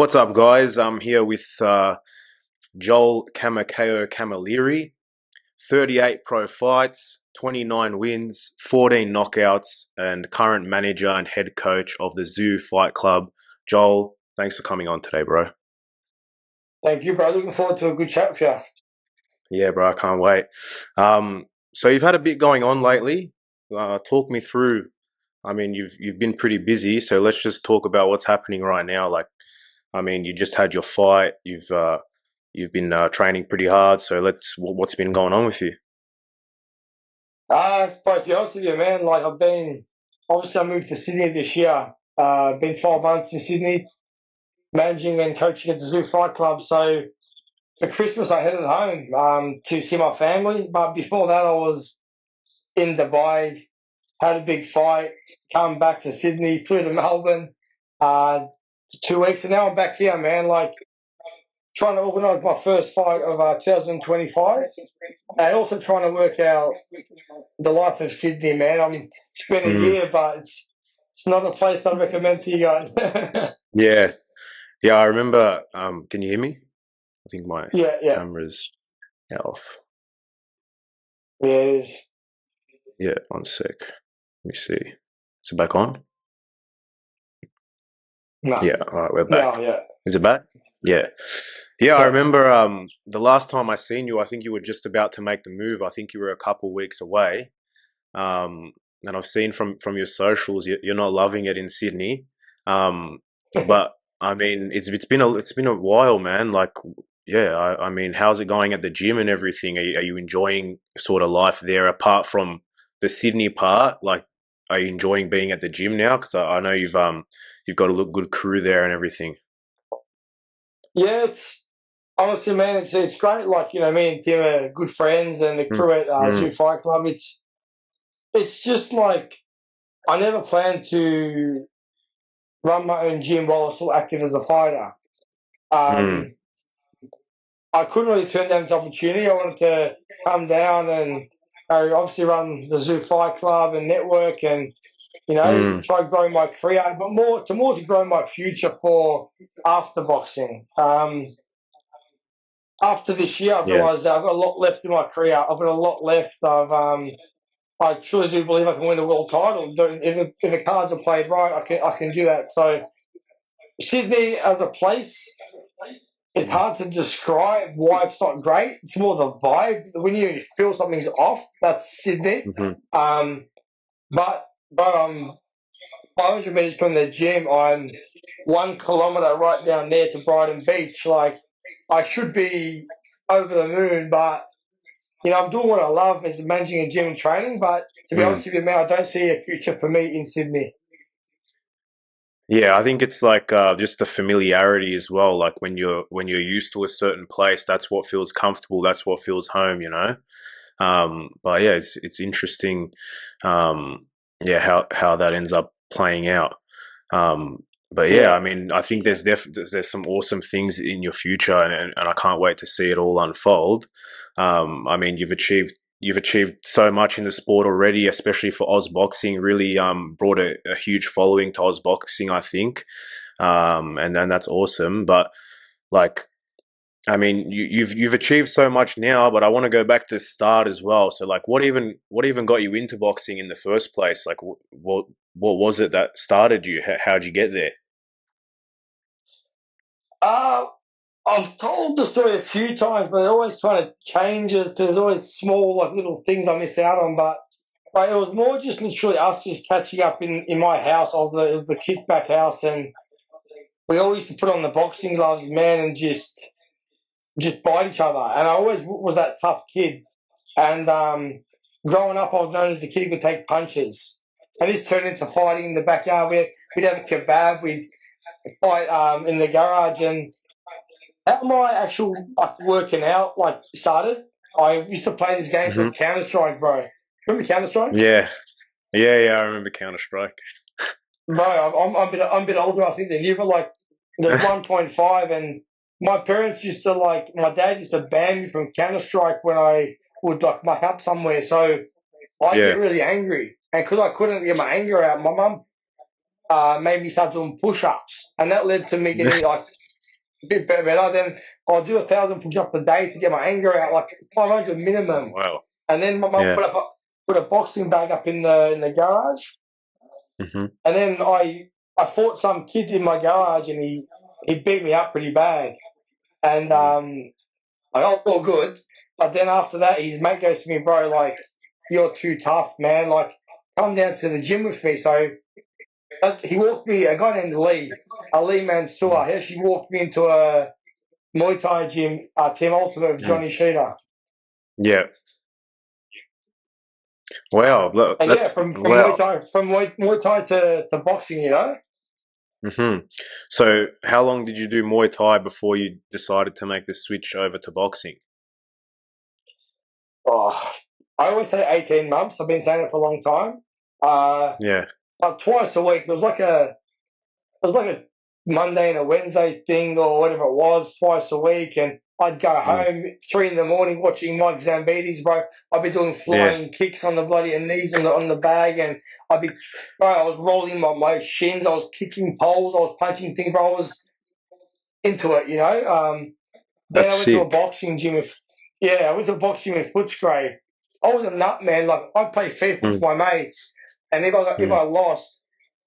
What's up, guys? I'm here with Joel CamaKO Camilleri. 38 pro fights, 29 wins, 14 knockouts, and current manager and head coach of the Tszyu Fight Club. Joel, thanks for coming on today, bro. Thank you, bro. Looking forward to a good chat with you. Yeah, bro, I can't wait. So you've had a bit going on lately. Talk me through. I mean, you've been pretty busy, so let's just talk about what's happening right now. I mean, you just had your fight. You've been training pretty hard. So what's been going on with you? To be honest with you, man, obviously I moved to Sydney this year. Been 12 months in Sydney, managing and coaching at the Zoo Fight Club. So for Christmas, I headed home to see my family. But before that, I was in Dubai, had a big fight, come back to Sydney, flew to Melbourne for 2 weeks, and now I'm back here, man. Trying to organise my first fight of 2025, and also trying to work out the life of Sydney, man. It's been a Mm, year, but it's not a place I recommend to you guys. yeah, yeah. I remember. Can you hear me? I think my Yeah, yeah, camera's off. yeah. Yeah, one sec. Let me see. Is it back on? No, Yeah. All right, we're no, back. yeah, Is it back? Yeah. Yeah, I yeah. remember. The last time I seen you, I think you were just about to make the move. I think you were a couple weeks away. Um, and I've seen from your socials you're not loving it in Sydney. Um, but I mean, it's been a while, man. Like, yeah, I mean, how's it going at the gym and everything? Are you enjoying sort of life there apart from the Sydney part? Like, are you enjoying being at the gym now? Because I know you've got a good crew there and everything. Yeah, it's honestly, man, it's great. Me and Tim are good friends, and the Mm, crew at Zoo mm, Fight Club. It's just like I never planned to run my own gym while I was still active as a fighter. mm, Um, I couldn't really turn down this opportunity. I wanted to come down and obviously run the Zoo Fight Club and network, and mm. try growing my career, but more to grow my future for after boxing. After this year, I've Yeah. realised that I've got a lot left in my career. I've got a lot left. I truly do believe I can win a world title. If the cards are played right, I can do that. So Sydney as a place, it's hard to describe why it's not great. It's more the vibe. When you feel something's off, that's Sydney. Hmm. Um, but 500 meters from the gym, I'm 1 kilometre right down there to Brighton Beach. Like, I should be over the moon, but I'm doing what I love is managing a gym and training. But to be Mm. honest with you, man, I don't see a future for me in Sydney. Yeah, I think it's like just the familiarity as well. Like when you're used to a certain place, that's what feels comfortable. That's what feels home, you know. But yeah, it's interesting. Um, yeah, how that ends up playing out. Um, but yeah, Yeah. I mean, I think there's some awesome things in your future, and I can't wait to see it all unfold. I mean, you've achieved so much in the sport already, especially for Oz boxing. Really, brought a huge following to Oz boxing, I think, and that's awesome. But like, I mean, you've achieved so much now, but I want to go back to the start as well. So, like, what even got you into boxing in the first place? Like, what was it that started you? How'd you get there? Uh, I've told the story a few times, but I always try to change it. There's always small, like little things I miss out on. But it was more just literally us just catching up in my house. It was the kickback house, and we all used to put on the boxing gloves, man, and just bite each other. And I always was that tough kid. And growing up, I was known as the kid who could take punches. And this turned into fighting in the backyard. We'd have a kebab. We'd fight in the garage. And how my actual working out started, I used to play this game Hmm. called Counter Strike, bro. Remember Counter Strike? Yeah, yeah. I remember Counter Strike. Bro, I'm a bit older, I think, than you, but there's 1.5, and my dad used to ban me from Counter Strike when I would muck up somewhere. So I'd get Yeah. really angry, and because I couldn't get my anger out, my mum made me start doing push-ups, and that led to me getting a bit better. Then I'll do 1,000 push-ups a day to get my anger out, like 500 Oh, minimum. wow. And then my mum Yeah. put a boxing bag up in the garage. Hmm. And then I fought some kid in my garage, and he beat me up pretty bad. And Mm. I got all good. But then after that, his mate goes to me, bro, like, you're too tough, man. Like, come down to the gym with me. So he walked me, a guy named Ali Mansour. Mm. He actually walked me into a Muay Thai gym, Team Ultimate of Mm. Johnny Sheeter. Yeah. Wow. And yeah, That's from wow. Muay Thai to boxing, you know. Hmm. So, how long did you do Muay Thai before you decided to make the switch over to boxing? Oh, I always say 18 months. I've been saying it for a long time. Uh, Yeah. but twice a week. It was like a Monday and a Wednesday thing or whatever it was, twice a week. And I'd go Mm. home 3 in the morning watching Mike Zambides, bro. I'd be doing Yeah. flying kicks on the bloody knees on the bag, and bro, I was rolling my shins. I was kicking poles. I was punching things, bro. I was into it, you know. Then That's I went to a sick. boxing gym I went to a boxing gym in Footscray. I was a nut, man. Like, I'd play FIFA with Mm. my mates, and if Mm. I lost,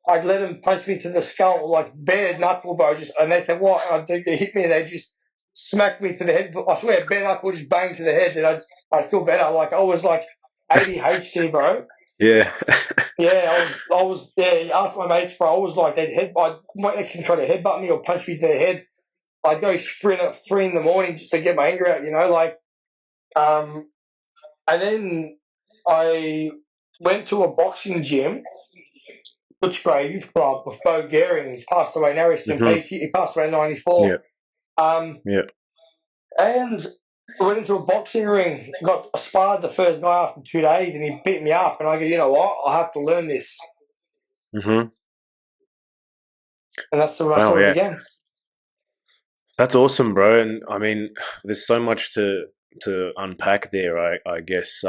I'd let them punch me to the skull, like bare knuckle, bro. And they said, what? They hit me, and they just smacked me to the head. I swear, bare knuckle just banged to the head, and I'd feel better. Like, I was like ADHD, bro. Yeah. Yeah, yeah, ask my mates, bro. I was like, they can try to headbutt me or punch me to the head. I'd go sprint at 3 in the morning just to get my anger out, you know, like, um, and then I went to a boxing gym, Footscray Youth Club, with Bo Gehring. He's passed away now, rest in Hmm. peace. He passed away in '94. Yeah. Um, Yeah. and I went into a boxing ring, got sparred the first guy after 2 days, and he beat me up. And I go, you know what? I have to learn this. Hmm. And that's Wow. how it Yeah. began. That's awesome, bro. And I mean, there's so much to unpack there. I guess.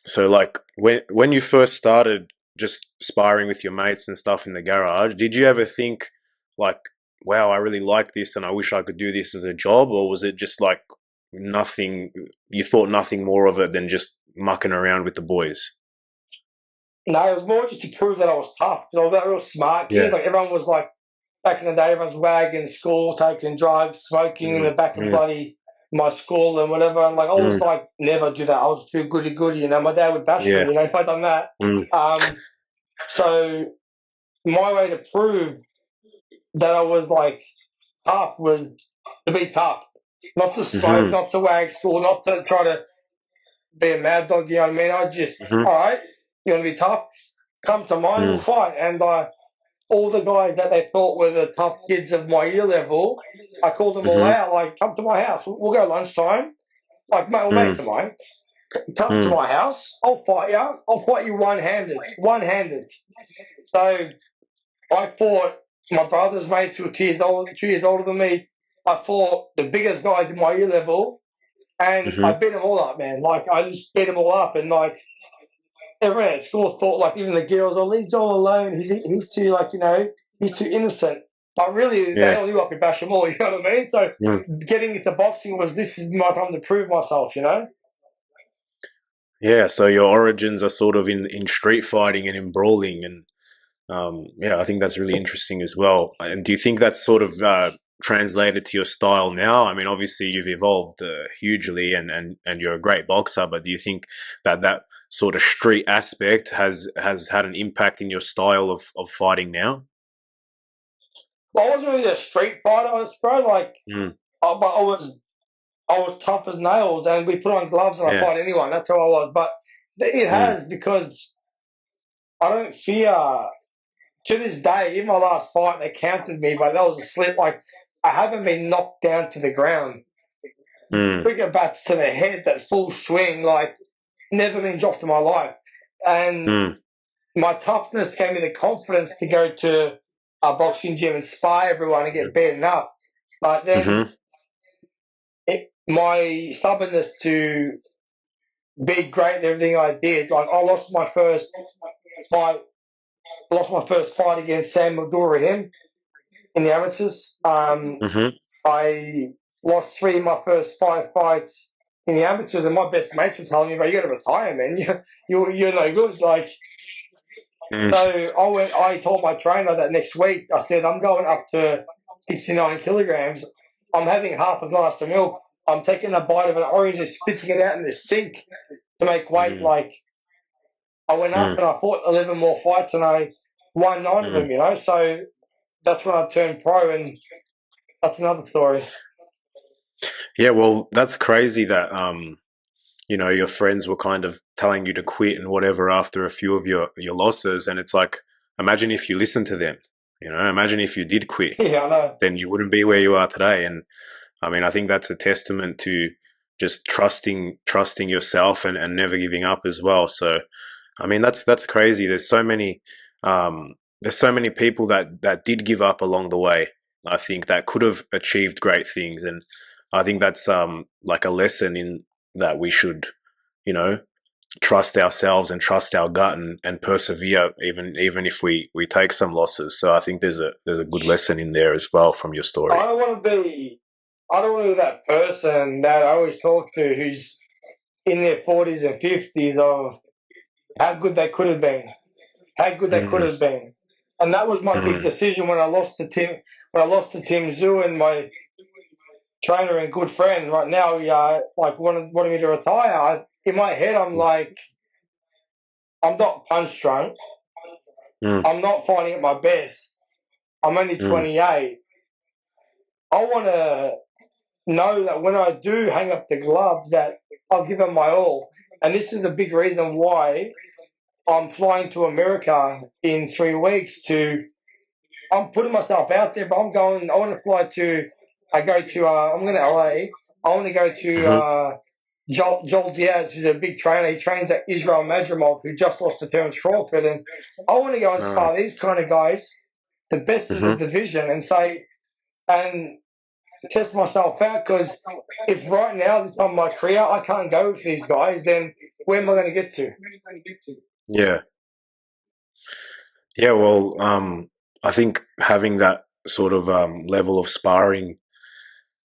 So like when you first started just sparring with your mates and stuff in the garage, did you ever think like, wow, I really like this and I wish I could do this as a job, or was it just like nothing? You thought nothing more of it than just mucking around with the boys? No, it was more just to prove that I was tough, because I was that real smart kid. Yeah. Like, everyone was like, back in the day, everyone's wagging school, taking drives, smoking in the Mm. back of Mm. bloody my school and whatever. And like, I was Mm. like, never do that. I was too goody, you know. My dad would bash me, Yeah. you know, if I'd done that. Mm. Um, so my way to prove that I was like tough was to be tough, not to smoke, Hmm. not to wag school, not to try to be a mad dog. You know what I mean? I just, Hmm. all right, you want to be tough? Come to mine, we'll Mm. fight. And all the guys that they thought were the tough kids of my year level, I called them all Hmm. out. Like, come to my house. We'll go lunchtime. Like, mate, well, Mm. mates of mine, come to Mm. my house. I'll fight you. I'll fight you one-handed. One-handed. So I fought my brother's mates who were 2 years older than me. I fought the biggest guys in my year level, and I Hmm. beat them all up, man. Like, I just beat them all up, and like, everyone at school thought, like, even the girls, oh, leave Joel alone. He's too, like, you know, he's too innocent. But really, they Yeah. all knew I could bash them all. You know what I mean? So Mm. getting into boxing was, this is my time to prove myself. You know? Yeah. So your origins are sort of in street fighting and in brawling, and yeah, I think that's really interesting as well. And do you think that's sort of translated to your style now? I mean, obviously you've evolved hugely, and you're a great boxer. But do you think that sort of street aspect has had an impact in your style of fighting now? Well, I wasn't really a street fighter, I was, bro. Like, Mm. but I was tough as nails, and we put on gloves and I Yeah. fight anyone. That's how I was. But it Mm. has, because I don't fear. To this day, in my last fight, they counted me, but that was a slip. Like, I haven't been knocked down to the ground. Mm. Bigger bats to the head, that full swing, like, never been dropped in my life. And Mm. my toughness gave me the confidence to go to a boxing gym and spy everyone and get beaten up. But then Mm-hmm. my stubbornness to be great at everything I did, like, I fight, lost my first fight against Sam Madura, him in the amateurs. Mm-hmm. I lost 3 of my first 5 fights in the amateurs, and my best mates were telling me, "But you got to retire, man. You're no good." Like, Mm, so I went. I told my trainer that next week. I said, "I'm going up to 69 kilograms. I'm having half a glass of milk. I'm taking a bite of an orange and spitting it out in the sink to make weight." mm, Like, I went up mm, and I fought 11 more fights and I won 9 of mm. them. So that's when I turned pro, and that's another story. Yeah, well, that's crazy that your friends were kind of telling you to quit and whatever after a few of your losses, and it's like, imagine if you listened to them. Imagine if you did quit, Yeah, I know. then you wouldn't be where you are today. And I mean, I think that's a testament to just trusting yourself and never giving up as well. So, I mean, that's crazy. There's so many people that did give up along the way. I think that could have achieved great things, and I think that's like a lesson in that we should, you know, trust ourselves and trust our gut and persevere even if we take some losses. So I think there's a good lesson in there as well from your I story. don't want to be. I don't want to be that person that I always talk to who's in their 40s and 50s of how good they could have been, how good they could Mm, have been. And that was my big mm, decision when I lost to Tim. When I lost to Tim Zhu, and my trainer and good friend right now, like wanted me to retire. In my head, I'm like, I'm not punch drunk. mm, I'm not fighting at my best. I'm only mm, 28. I want to know that when I do hang up the gloves, that I've given my all. And this is the big reason why I'm flying to America in 3 weeks to. I'm putting myself out there, but I'm going. I want to fly to. I go to. I'm going to LA. I want to go to mhm, Joel Diaz, who's a big trainer. He trains at Israel Madrimov, who just lost to Terence Crawford, and I want to go and uh, spar these kind of guys, the best of the mhm. division, and say and test myself out. Because if right now, this time of my career, I can't go with these guys, then where am I going to get to? Yeah. Yeah, well, I think having that sort of level of sparring,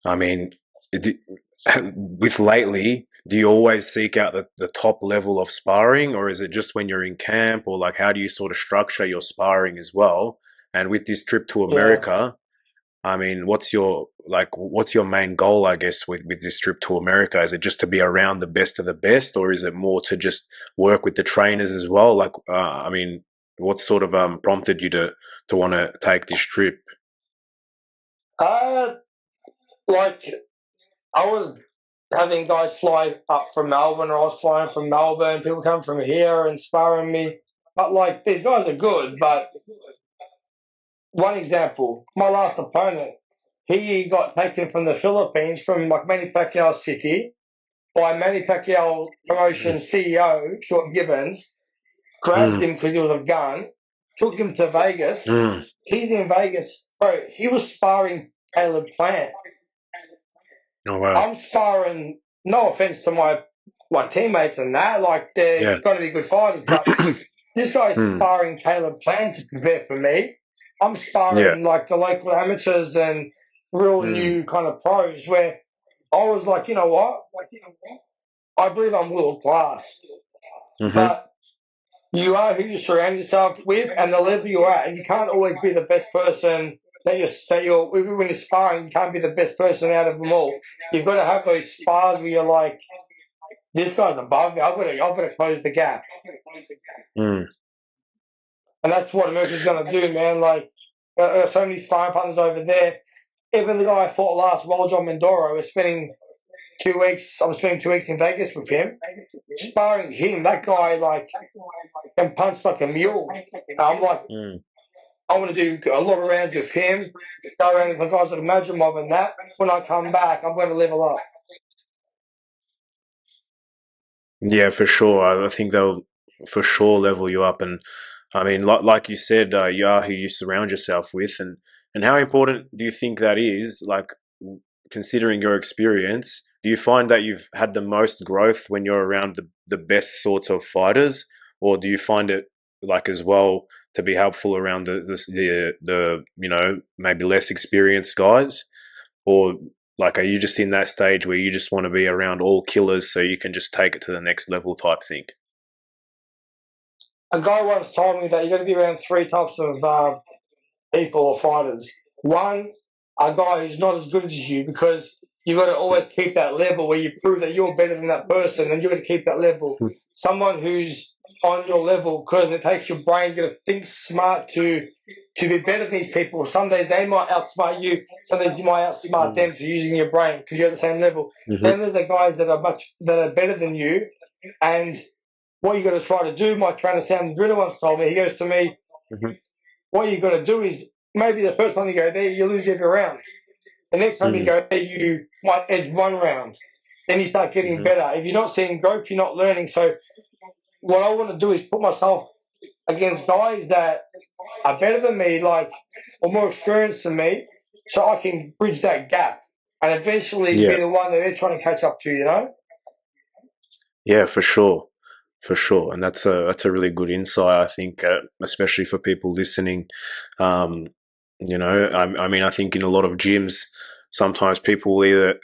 I mean, it, with lately, do you always seek out the top level of sparring, or is it just when you're in camp, or like how do you sort of structure your sparring as well? And with this trip to Yeah. America, I mean, what's your main goal, I guess, with this trip to America? Is it just to be around the best of the best, or is it more to just work with the trainers as well? Like, I mean, what sort of prompted you to want to take this trip? Uh, like I was having guys fly up from Melbourne, or I was flying from Melbourne. People come from here and sparring me. But like these guys are good. But one example, my last opponent, he got taken from the Philippines from like Manny Pacquiao City by Manny Pacquiao promotion CEO Short Gibbons. Grabbed Mm, him because he was a gun. Took him to Vegas. mm, He's in Vegas, bro. He was sparring Caleb Plant. oh wow, I'm sparring. No offense to my teammates and that, like they're yeah, got to be good fighters, but this guy's mm, sparring Caleb Plant to prepare for me. I'm yeah, sparring like the local amateurs and real mm, new kind of pros. Where I was like, you know what? I believe I'm world class, mm-hmm, but you are who you surround yourself with and the level you're at, and you can't always be the best person that you're when you're sparring. You can't be the best person out of them all. You've got to have those spars where you're like, this guy's above me. I've got to close the gap, mm, and that's what America's going to do, man. Like, so many sparring partners over there. Even the guy I fought last, Roger Mindoro, was spending 2 weeks. I'm spending 2 weeks in Vegas with him, sparring him. That guy like can punch like a mule. I'm like, mm. I want to do a lot of rounds with him, go around with the guys at Imagine Mob and that. When I come back, I'm going to level up. Yeah, for sure. I think they'll for sure level you up. And I mean, like you said, you are who you surround yourself with, and how important do you think that is? Like, considering your experience, do you find that you've had the most growth when you're around the best sorts of fighters, or do you find it like as well to be helpful around the maybe less experienced guys? or like are you just in that stage where you just want to be around all killers so you can just take it to the next level type thing? A guy once told me that you're going to be around three types of people or fighters. One, a guy who's not as good as you, because you've got to always keep that level where you prove that you're better than that person, and you've got to keep that level. Someone who's on your level, because it takes your brain, you got to think smart to be better than these people. Some days they might outsmart you, some days you might outsmart them to using your brain because you're at the same level. Mm-hmm. Then there's the guys that are better than you, and what you got to try to do. My trainer Sam Dritter once told me. He goes to me, Mm-hmm. what you got to do is maybe the first time you go there, you lose every round. The next time you go there, you might edge one round. Then you start getting Mm-hmm. better. If you're not seeing growth, you're not learning. So what I want to do is put myself against guys that are better than me, like, or more experienced than me, so I can bridge that gap and eventually be Yeah. the one that they're trying to catch up to, you know? Yeah, for sure, for sure, and that's a really good insight. I think, especially for people listening. Um, I mean, I think in a lot of gyms, sometimes people will either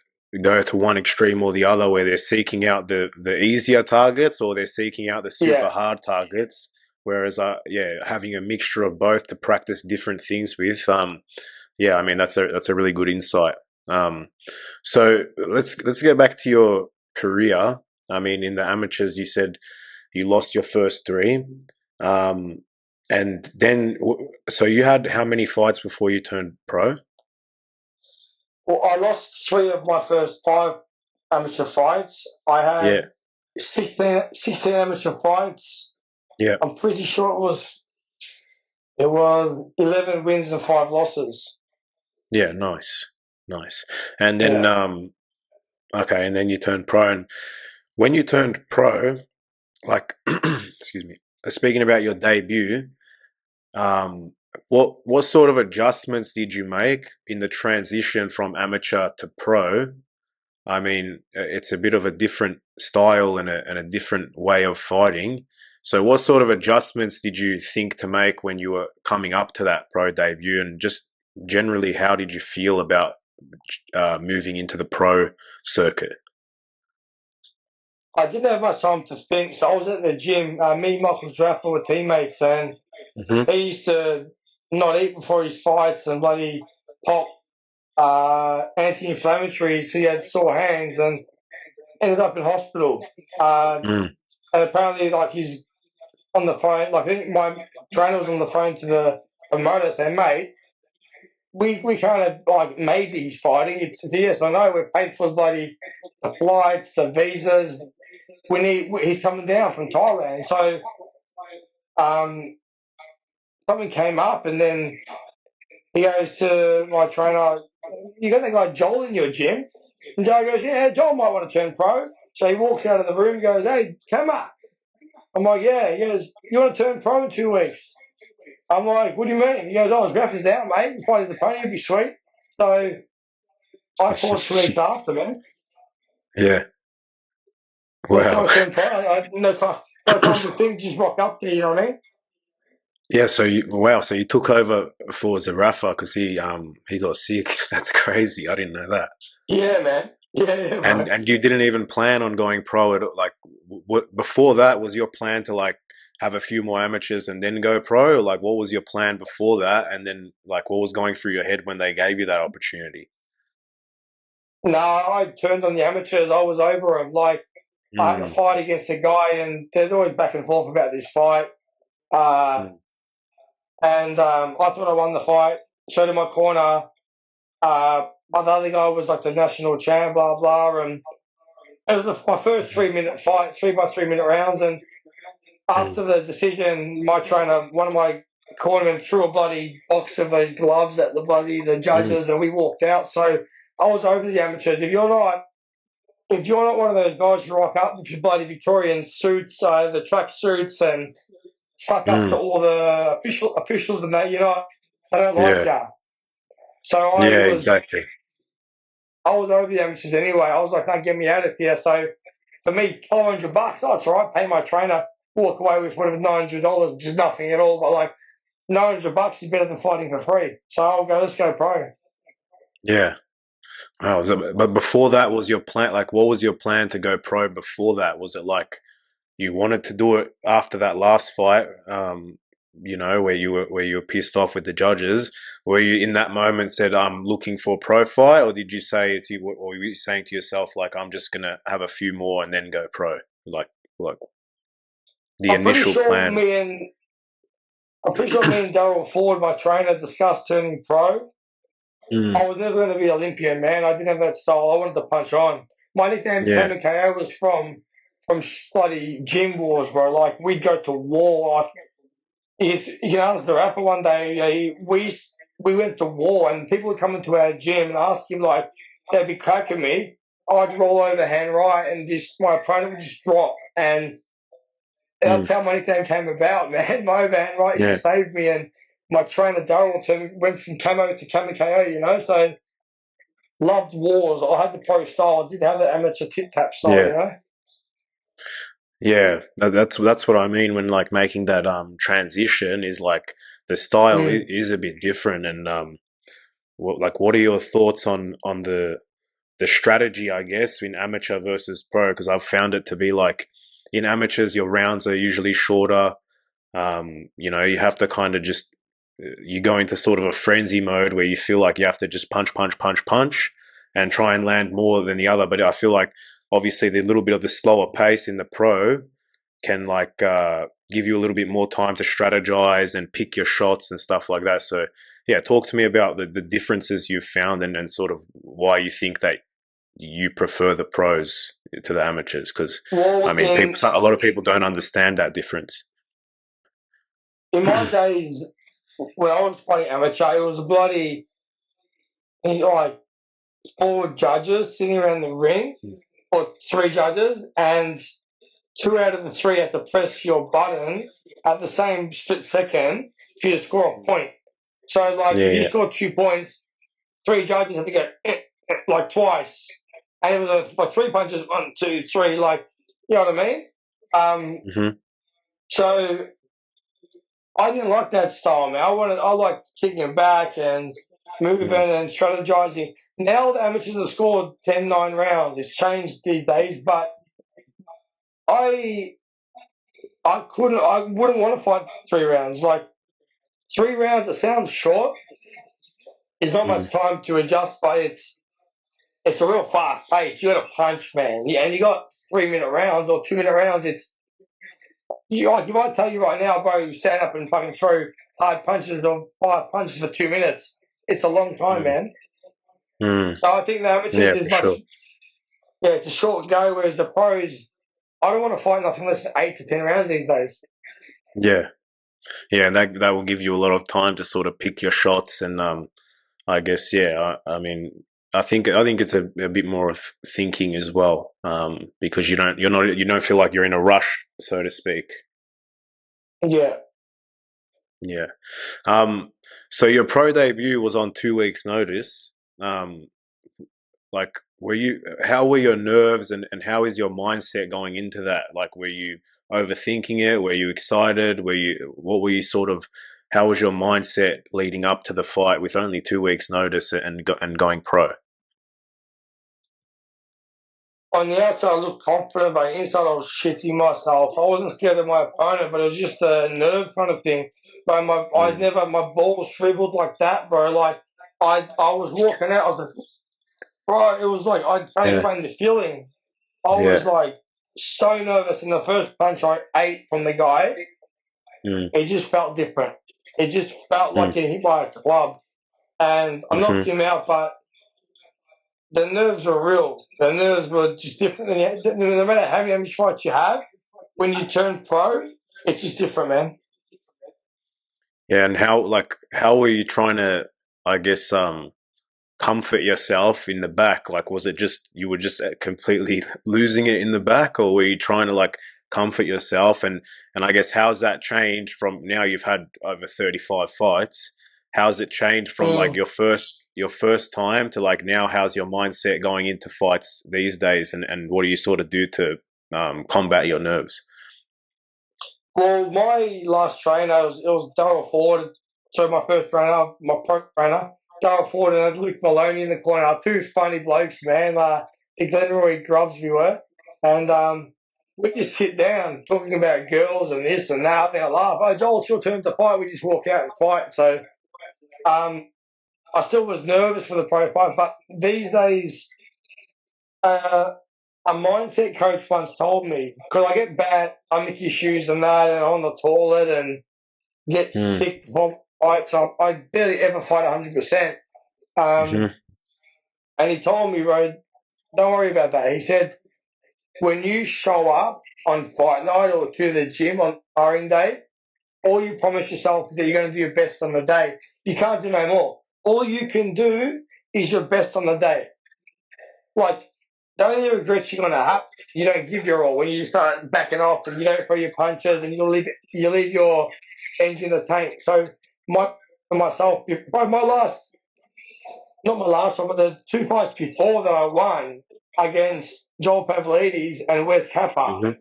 go to one extreme or the other, where they're seeking out the easier targets or they're seeking out the super Yeah. hard targets. Whereas, yeah, having a mixture of both to practice different things with, yeah, I mean that's a really good insight. Um, so let's get back to your career. I mean, in the amateurs, you said you lost your first three, um, and then so you had how many fights before you turned pro? Well, I lost three of my first five amateur fights. I Yeah, had 16 amateur fights. yeah, I'm pretty sure it was 11 wins and five losses. yeah. Nice, nice. And then, Yeah. okay, and then you turned pro. And when you turned pro, like, excuse me, speaking about your debut, Um, what sort of adjustments did you make in the transition from amateur to pro? I mean, it's a bit of a different style and a different way of fighting. So, what sort of adjustments did you think to make when you were coming up to that pro debut, and just generally, how did you feel about moving into the pro circuit? I didn't have much time to think, so I was at the gym. Me and Michael Draft were teammates, and Hmm. he used to not eat before his fights and bloody pop anti-inflammatories. So he had sore hands and ended up in hospital. Mm, And apparently, like, he's on the phone. Like, I think my trainer was on the phone to the promoter saying, "Mate, we kind of like maybe he's fighting. It's yes, I know we're paid for the flights, the visas. He's coming down from Thailand." So um, something came up, and then he goes to my trainer, "You got that guy Joel in your gym?" And Joe goes, "Yeah, Joel might want to turn pro." So he walks out of the room and goes, "Hey, come up." I'm like, "Yeah." He goes, "You want to turn pro in 2 weeks?" I'm like, "What do you mean?" He goes, "Oh, his grappler's down, mate. As far as the pony, it'd be sweet." So I fought 2 weeks after, man. yeah. That's when Wow. I turned pro. I no time to think, just rock up there, you know what I mean? Yeah, so wow, so you took over for Zarafa because he got sick. That's crazy. I didn't know that. Yeah, man. Yeah, yeah, And bro. and you didn't even plan on going pro at like what before that was your plan to like have a few more amateurs and then go pro, or like what was your plan before that, and then like what was going through your head when they gave you that opportunity? No, I turned on the amateurs. I was over him. Like, I had a Mm, fight against a guy, and there's always back and forth about this fight. Uh, mm, and I thought I won the fight. Showed in my corner. But the other guy was like the national champ, blah blah. And it was my first 3 minute fight, 3 by 3 minute rounds. And mm, after the decision, my trainer, one of my cornermen, threw a bloody box of those gloves at the mm, judges, and we walked out. So I was over the amateurs. If you're not one of those guys who rock up with your bloody Victorian suits, the track suits, and stuck up to mm. all the officials and that, they don't like Yeah, you. So I yeah, was exactly. I was over the amateurs anyway. I was like, "Don't get me out of here." So for me, $400, oh, it's all right. Pay my trainer, walk away with whatever $900, which is nothing at all. But like $900 is better than fighting for free. So I'll go. Let's go pro. Yeah. Oh, but before that, was your plan? Like, what was your plan to go pro before that? Was it like you wanted to do it after that last fight? Where you were pissed off with the judges. Were you in that moment said, "I'm looking for a pro fight," or did you say to, or were you saying to yourself like, "I'm just gonna have a few more and then go pro"? Like the I'm pretty initial sure plan. me and I'm pretty sure me and Daryl Ford, my trainer, discussed turning pro. Mm, I was never going to be Olympian, man. I didn't have that style. I wanted to punch on. My nickname yeah. CamaKO was from bloody gym wars, bro. Like we'd go to war. Like you can ask the rapper one day. We went to war, and people would come into our gym and ask him like they'd be cracking me. I'd roll over hand right, and just my opponent would just drop, and Mm, that's how my nickname came about, man. My man, right, used to yeah. save me, and my trainer Daryl went from camo to CamaKO, you know. So loved wars. I had the pro style. I didn't have the amateur tip tap style, you Yeah. know. Yeah, that's what I mean when like making that transition is like the style Mm. is a bit different and what are your thoughts on the strategy I guess in amateur versus pro because I've found it to be like in amateurs your rounds are usually shorter. You have to kind of just you go into sort of a frenzy mode where you feel like you have to just punch, punch, punch, punch, and try and land more than the other. But I feel like obviously the little bit of the slower pace in the pro can like give you a little bit more time to strategize and pick your shots and stuff like that. So yeah, talk to me about the differences you've found and sort of why you think that you prefer the pros to the amateurs because I Well, mean people a lot of people don't understand that difference. in my days when I was playing amateur, it was a bloody like four judges sitting around the ring, or three judges, and two out of the three had to press your button at the same split second for you to score a point. So, like, if you Yeah, score 2 points, three judges have to go like twice, and it was like three punches, 1, 2, 3, like you know what I mean. yeah. So I didn't like that style, man. I like kicking back and moving Mm, and strategizing. Now the amateurs have scored 10-9 rounds. It's changed these days, but I I wouldn't want to fight 3 rounds. Like 3 rounds, it sounds short. There's not mm, much time to adjust, but it's a real fast pace. You got to punch, man. Yeah, and you got 3 minute rounds or 2 minute rounds. It's you might tell you right now, bro. You stand up and fucking throw hard punches or 5 punches for 2 minutes. It's a long time, mm, man. mm. So I think the amateurs Yeah, is for sure. much. Yeah, it's a short go, whereas the pros, I don't want to fight nothing less than 8 to 10 rounds these days. Yeah, yeah, and that will give you a lot of time to sort of pick your shots, and I guess yeah, I mean, I think it's a bit more of thinking as well, because you don't feel like you're in a rush, so to speak. Yeah. Yeah. Um. So your pro debut was on 2 weeks' notice. Um. Like, how were your nerves and how is your mindset going into that? Like, were you overthinking it? Were you excited? What were you sort of, how was your mindset leading up to the fight with only 2 weeks notice and going pro? On the outside, I looked confident, but inside, I was shitting myself. I wasn't scared of my opponent, but it was just a nerve kind of thing. But Mm. my balls shriveled like that, bro. Like I was walking out. I was like, bro, it was like I can't Yeah. explain the feeling. I was Yeah. like so nervous, and the first punch I ate from the guy, Mm. it just felt different. It just felt like Mm. getting hit by a club, and I knocked Hmm. him out, but the nerves were real. The nerves were just different. No matter how many fights you have, when you turn pro, it's just different, man. Yeah. And how were you trying to, I guess, comfort yourself in the back? Like, was it just you were just completely losing it in the back, or were you trying to like comfort yourself? And I guess how's that changed from now you've had over 35 fights? How's it changed from like Mm. your first time to like now? How's your mindset going into fights these days? And what do you sort of do to combat your nerves? Well, my last trainer it was Daryl Ford. So my first trainer, my pro trainer. Darryl Ford and Luke Maloney in the corner. Two funny blokes, man. The Glenroy Grubs we were, and we just sit down talking about girls and this and that. And I laugh. Oh, Joel, it's your turn to fight. We just walk out and fight. So um, I still was nervous for the pro fight, but these days, uh, a mindset coach once told me because I get bad stomach issues and that, and on the toilet and get Mm. sick from fights. I barely ever fight 100%. Um, Mm-hmm. and he told me, bro, don't worry about that. He said, when you show up on fight night or to the gym on sparring day, all you promise yourself is that you're going to do your best on the day. You can't do no more. All you can do is your best on the day. Like, the only regrets you're going to have, you don't give your all. When you start backing off and you don't throw your punches and you leave your engine in the tank. So, for myself, by my last, not my last one, but the two fights before that I won against Joel Pavlidis and Wes Kappa, Mm-hmm.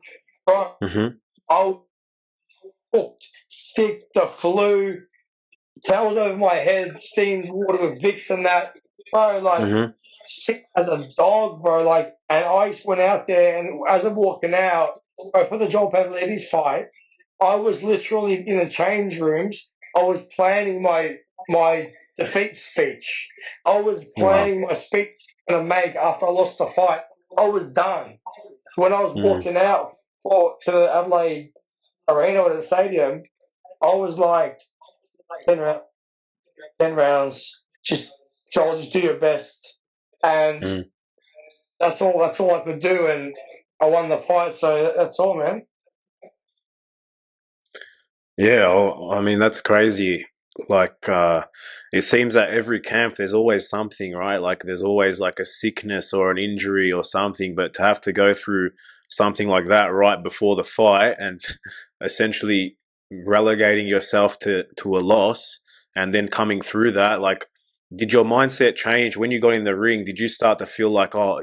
bro, Mm-hmm. I was hooked, sick, the flu, towels over my head, steamed water with Vicks and that, bro, like Mm-hmm. sick as a dog, bro. Like, and I just went out there, and as I'm walking out, bro, for the Joel Pavlidis fight, I was literally in the change rooms. I was planning my defeat speech. I was Wow. planning my speech I'm gonna make after I lost the fight. I was done. When I was Mm. walking out to the Adelaide Arena or the stadium, I was like 10, 10 rounds. Just Joel, just do your best. And Mm. that's all I could do, and I won the fight. So that's all, man. Yeah, I mean that's crazy. Like, it seems that every camp there's always something, right? Like, there's always like a sickness or an injury or something. But to have to go through something like that right before the fight and essentially relegating yourself to a loss, and then coming through that, like, did your mindset change when you got in the ring? Did you start to feel like, oh,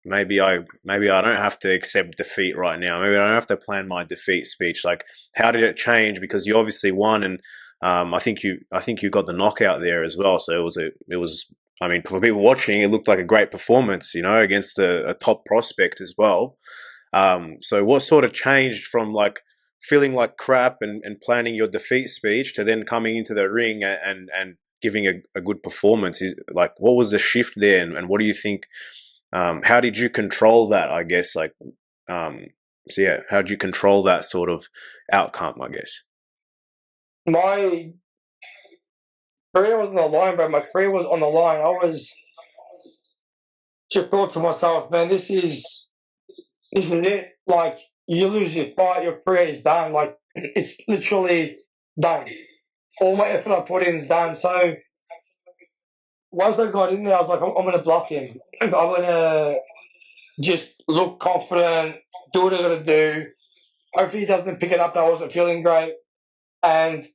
maybe I don't have to accept defeat right now. Maybe I don't have to plan my defeat speech. Like, how did it change? Because you obviously won, and I think you got the knockout there as well. So it was. I mean, for people watching, it looked like a great performance, against a top prospect as well. So what sort of changed from like feeling like crap and planning your defeat speech to then coming into the ring and giving a good performance? Is like, what was the shift there, and what do you think? How did you control that? I guess like, um, so yeah, how did you control that sort of outcome? I guess. My career was on the line, bro. My career was on the line. I was just thought to myself, man, this is it. Like, you lose your fight, your career is done. Like, it's literally done. All my effort I put in is done. So once I got in there, I was like, I'm going to block him. I'm going to just look confident, do what I got to do. Hopefully he doesn't pick it up that I wasn't feeling great. And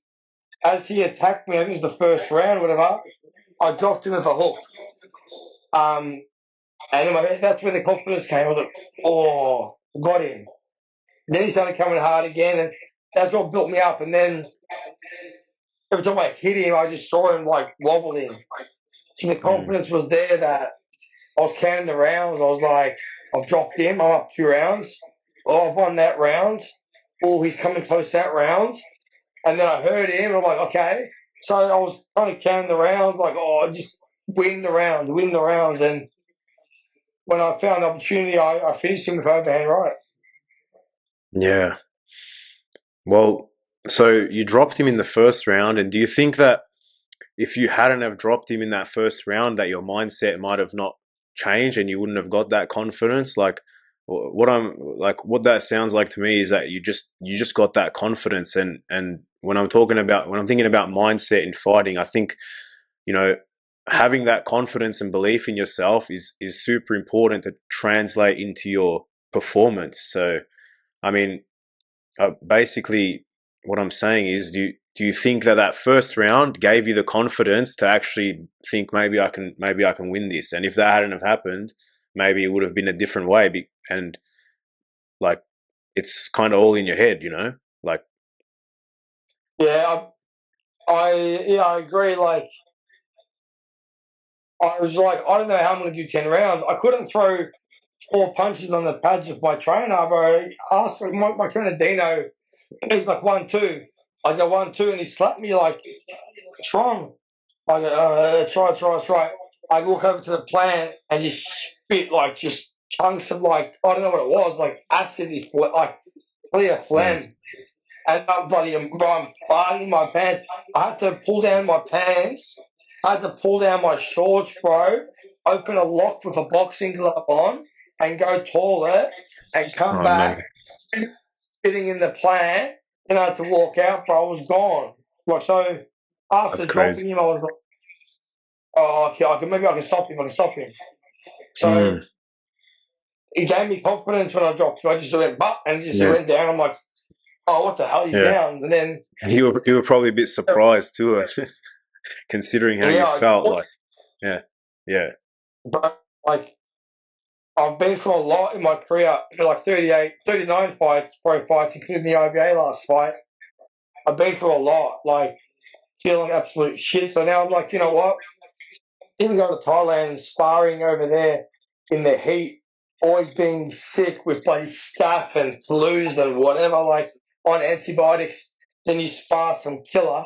as he attacked me, I think it was the first round, whatever, I dropped him with a hook. Um, and in my head, that's when the confidence came. I was like, oh, got him. And then he started coming hard again, and that's what built me up. And then every time I hit him, I just saw him like wobbling. So the Mm, confidence was there that I was counting the rounds. I was like, I've dropped him. I'm up 2 rounds. Oh, I've won that round. Oh, he's coming close that round. And then I heard him, and I'm like, okay. So I was trying to count the rounds, like, oh, just win the rounds. And when I found the opportunity, I finished him with overhand right. yeah. Well, so you dropped him in the first round, and do you think that if you hadn't have dropped him in that first round, that your mindset might have not changed and you wouldn't have got that confidence? Like, what that sounds like to me is that you just got that confidence, and when I'm thinking about mindset in fighting, I think, you know having that confidence and belief in yourself is super important to translate into your performance. So, I mean, basically, what I'm saying is, do you think that that first round gave you the confidence to actually think, maybe I can win this? And if that hadn't have happened, maybe it would have been a different way. And like, it's kind of all in your head. Like, Yeah, I agree. Like, I was like, I don't know how I'm going to do 10 rounds. I couldn't throw 4 punches on the pads with my trainer, bro. I asked my trainer Dino, he's like 1-2. I go 1-2, and he slapped me like, what's wrong? I go, try. I walk over to the plant and just spit like just chunks of like, I don't know what it was, like acid, like clear Mm. phlegm. And I'm farting my pants. I had to pull down my pants. I had to pull down my shorts, bro. Open a lock with a boxing glove on and go toilet and come Oh no, back spitting in the plant. Then I had to walk out, bro. I was gone. Like so, that's after crazy. dropping him, I was like, oh, okay, maybe I can stop him. I can stop him. So Mm. he gave me confidence when I dropped. I just went, but and just Yeah, went down. I'm like, oh, what the hell? He's yeah. down. And then You were probably a bit surprised too, considering how you yeah, felt. Like, yeah, yeah, but like I've been through a lot in my career for like 38, 39 fights, pro fights, including the IBA last fight. I've been through a lot, like feeling absolute shit. So now I'm like, you know what? Even go to Thailand and sparring over there in the heat, always being sick with bloody staph and flus and whatever, like on antibiotics, then you spar some killer.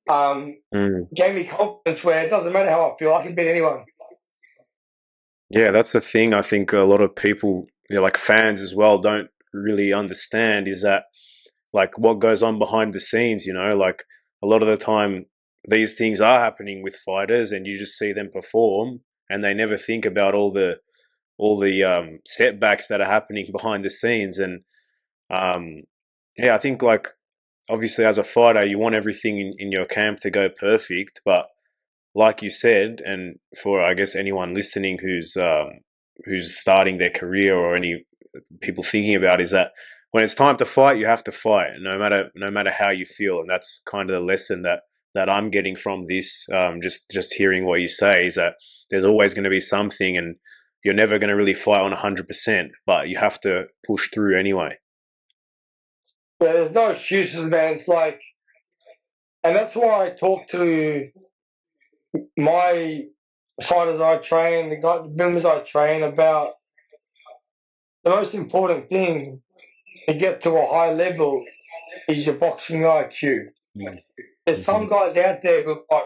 Um, mm. Gave me confidence where it doesn't matter how I feel, I can beat anyone. Yeah. That's the thing. I think a lot of people, like fans as well, don't really understand is that like what goes on behind the scenes. Like a lot of the time, these things are happening with fighters, and you just see them perform, and they never think about all the setbacks that are happening behind the scenes. And um, yeah, I think like obviously as a fighter, you want everything in your camp to go perfect, but like you said, and for I guess anyone listening who's starting their career or any people thinking about is that when it's time to fight, you have to fight, no matter how you feel, and that's kind of the lesson that I'm getting from this. Just hearing what you say is that there's always going to be something, and you're never going to really fight on 100%, but you have to push through anyway. But there's no excuses, man. It's like, and that's why I talk to my fighters I train, the members I train about the most important thing to get to a high level is your boxing IQ. There's Mm-hmm. some guys out there who've got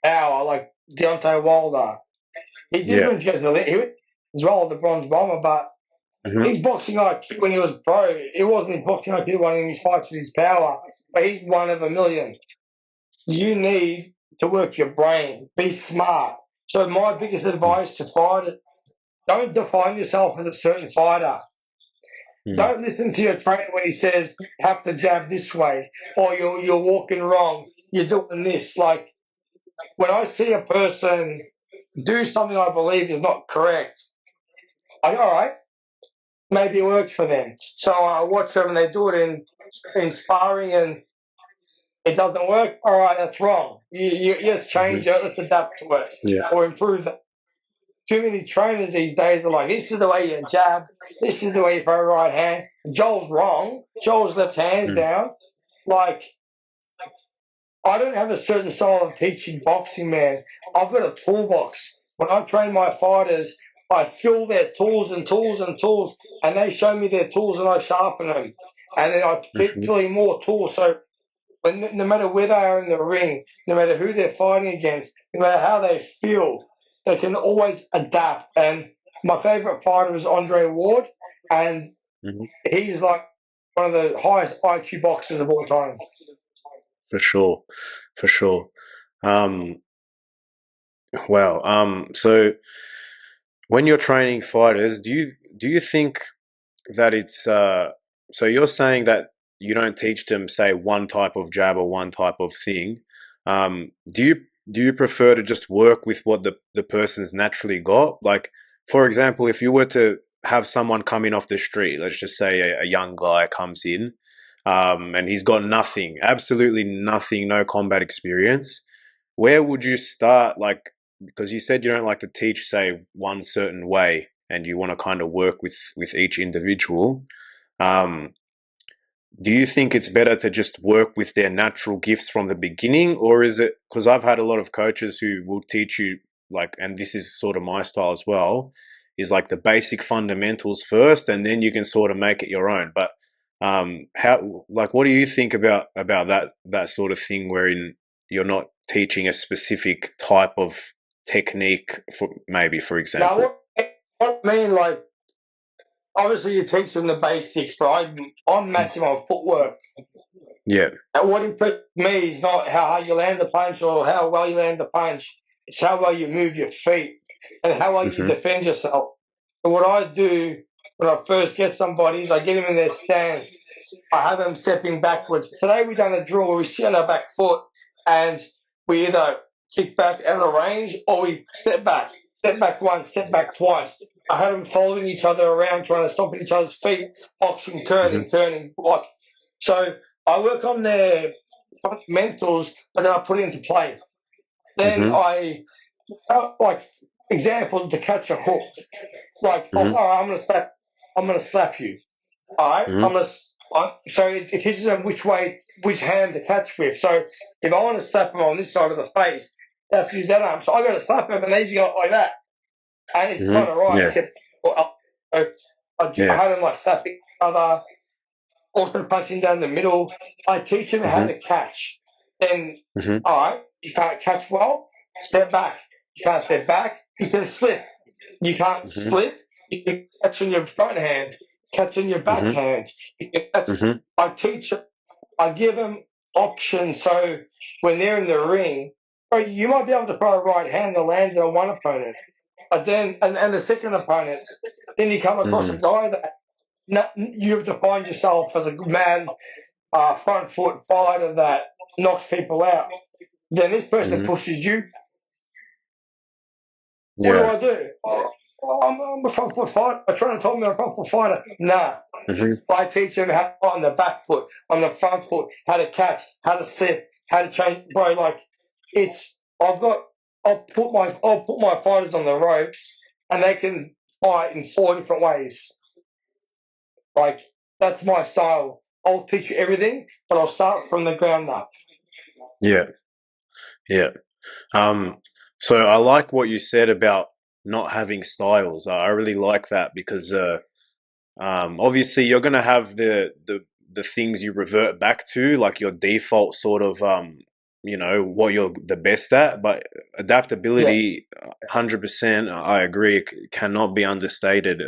power, like Deontay Wilder. He did Yeah. win because he was as well the bronze bomber, but Hmm. his boxing IQ when he was pro, it wasn't his boxing IQ winning his fights with his power, but he's one of a million. You need to work your brain, be smart. So my biggest advice to fighters: don't define yourself as a certain fighter. Mm-hmm. Don't listen to your trainer when he says have to jab this way or you're walking wrong. You're doing this. Like when I see a person do something I believe is not correct, I go, all right, maybe it works for them. So I watch them and they do it in sparring and it doesn't work. All right, that's wrong. You just change it. Let's adapt to it Yeah. or improve it. Too many trainers these days are like, this is the way you jab, this is the way you throw right hand. Joel's wrong. Joel's left hand's Mm-hmm. down. Like, I don't have a certain style of teaching boxing, man. I've got a toolbox. When I train my fighters, I fill their tools and tools and tools, and they show me their tools and I sharpen them. And then I keep filling more tools. So when no matter where they are in the ring, no matter who they're fighting against, no matter how they feel, they can always adapt. And my favorite fighter is Andre Ward, and Hmm. he's like one of the highest IQ boxers of all time. For sure, for sure. Um, wow. So when you're training fighters, do you think that it's so you're saying that you don't teach them say one type of jab or one type of thing. Do you prefer to just work with what the person's naturally got? Like, for example, if you were to have someone come in off the street, let's just say a young guy comes in, and he's got nothing, absolutely nothing, no combat experience. Where would you start? Like, because you said you don't like to teach, say, one certain way, and you want to kind of work with each individual. Um, do you think it's better to just work with their natural gifts from the beginning, or is it because I've had a lot of coaches who will teach you like, and this is sort of my style as well, is like the basic fundamentals first, and then you can sort of make it your own. But how, like, what do you think about that sort of thing, wherein you're not teaching a specific type of technique, for maybe, for Now, example? what I mean, like, obviously you teach them the basics, but I'm massive on footwork. Yeah. And what impressed me is not how hard you land the punch or how well you land the punch. It's how well you move your feet and how well you Mhm. defend yourself. And what I do when I first get somebody is I get them in their stance. I have them stepping backwards. Today we done a drill where we sit on our back foot and we either kick back out of range or we step back once, step back twice. I had them following each other around, trying to stomp at each other's feet, boxing, Mhm. turning, like so. I work on their fundamentals, but then I put it into play. Then Mhm. like, example, to catch a hook. Like, oh, Mhm. I'm gonna slap you. All right, Mhm. so it teaches them which hand to catch with. So if I want to slap them on this side of the face, they have to use that arm. So I got to slap them, and they just go like that, and it's kind Mhm. of right. Yeah. Except I Yeah. had them like slapping each other, also punching down the middle. I teach them how Mhm. to catch. Then, Mhm. all right, you can't catch well, step back. You can't step back, you can slip. You can't Mhm. slip, you can catch on your front hand, catch on your back Mhm. hand. You can catch. Mhm. I teach, I give them options so when they're in the ring, you might be able to throw a right hand to land on one opponent, but then, and the second opponent, then you come across a Mhm. guy that you have defined yourself as a man, front foot fighter that knocks people out. Then this person Mhm. pushes you. What do Yeah. I do? I'm a front foot fighter. I'm trying to tell me I'm a front foot fighter. Nah. Mhm. I teach them how to fight on the back foot, on the front foot, how to catch, how to sit, how to change. Bro, like, it's, I'll put my fighters on the ropes and they can fight in 4 different ways. Like, that's my style. I'll teach you everything, but I'll start from the ground up. Yeah. Yeah. Um, so I like what you said about not having styles. I really like that because obviously you're gonna have the things you revert back to, like your default sort of what you're the best at. But Yeah. adaptability, 100%, I agree, cannot be understated.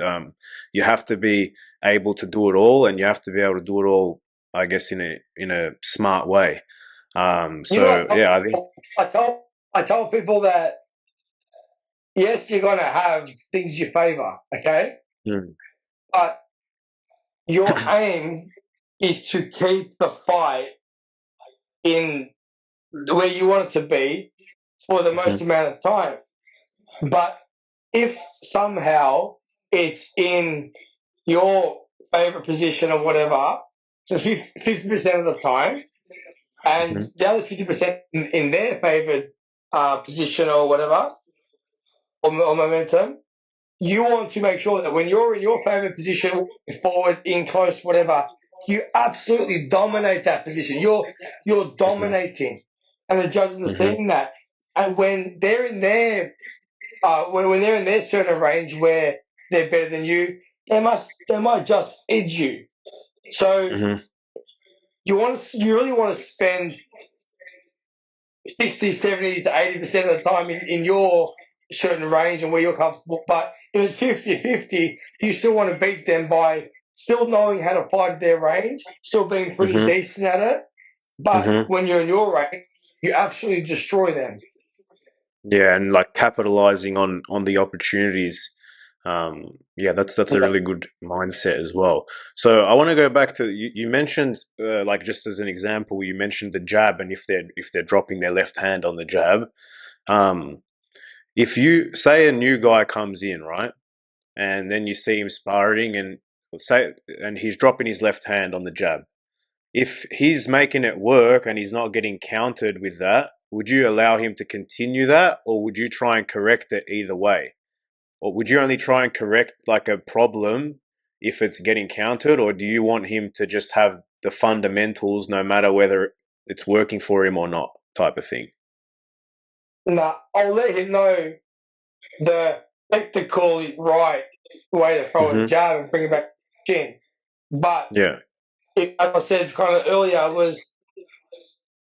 You have to be able to do it all, and you have to be able to do it all, I guess, in a smart way. You know So yeah, I think. what? I tell people that yes, you're gonna have things you favour, okay, Mm, but your aim is to keep the fight in where you want it to be for the most mhm, amount of time. But if somehow it's in your favourite position or whatever, for 50% of the time, and mhm, the other 50% in their favoured position or whatever, or momentum, you want to make sure that when you're in your favourite position, forward, in close, whatever, you absolutely dominate that position. You're mhm, dominating, and the judges are mhm, seeing that. And when they're in their when they're in their certain range where they're better than you, they might just edge you. So mhm. you really want to spend 60, 70 to 80% of the time in your certain range and where you're comfortable. But if it's 50-50, you still want to beat them by still knowing how to fight at their range, still being pretty Mhm. decent at it. But Mhm. when you're in your range, you absolutely destroy them. Yeah, and like capitalizing on the opportunities. Yeah, that's a Yeah. really good mindset as well. So I want to go back to you mentioned like just as an example, you mentioned the jab, and if they're dropping their left hand on the jab. Um, if you say a new guy comes in, right, and then you see him sparring, and say and he's dropping his left hand on the jab. If he's making it work and he's not getting countered with that, would you allow him to continue that, or would you try and correct it either way? Or would you only try and correct like a problem if it's getting countered, or do you want him to just have the fundamentals no matter whether it's working for him or not, type of thing? Nah, I'll let him know. the technical right way to throw a Mm-hmm. jab and bring it back to the chin. But Yeah. as I said kind of earlier, was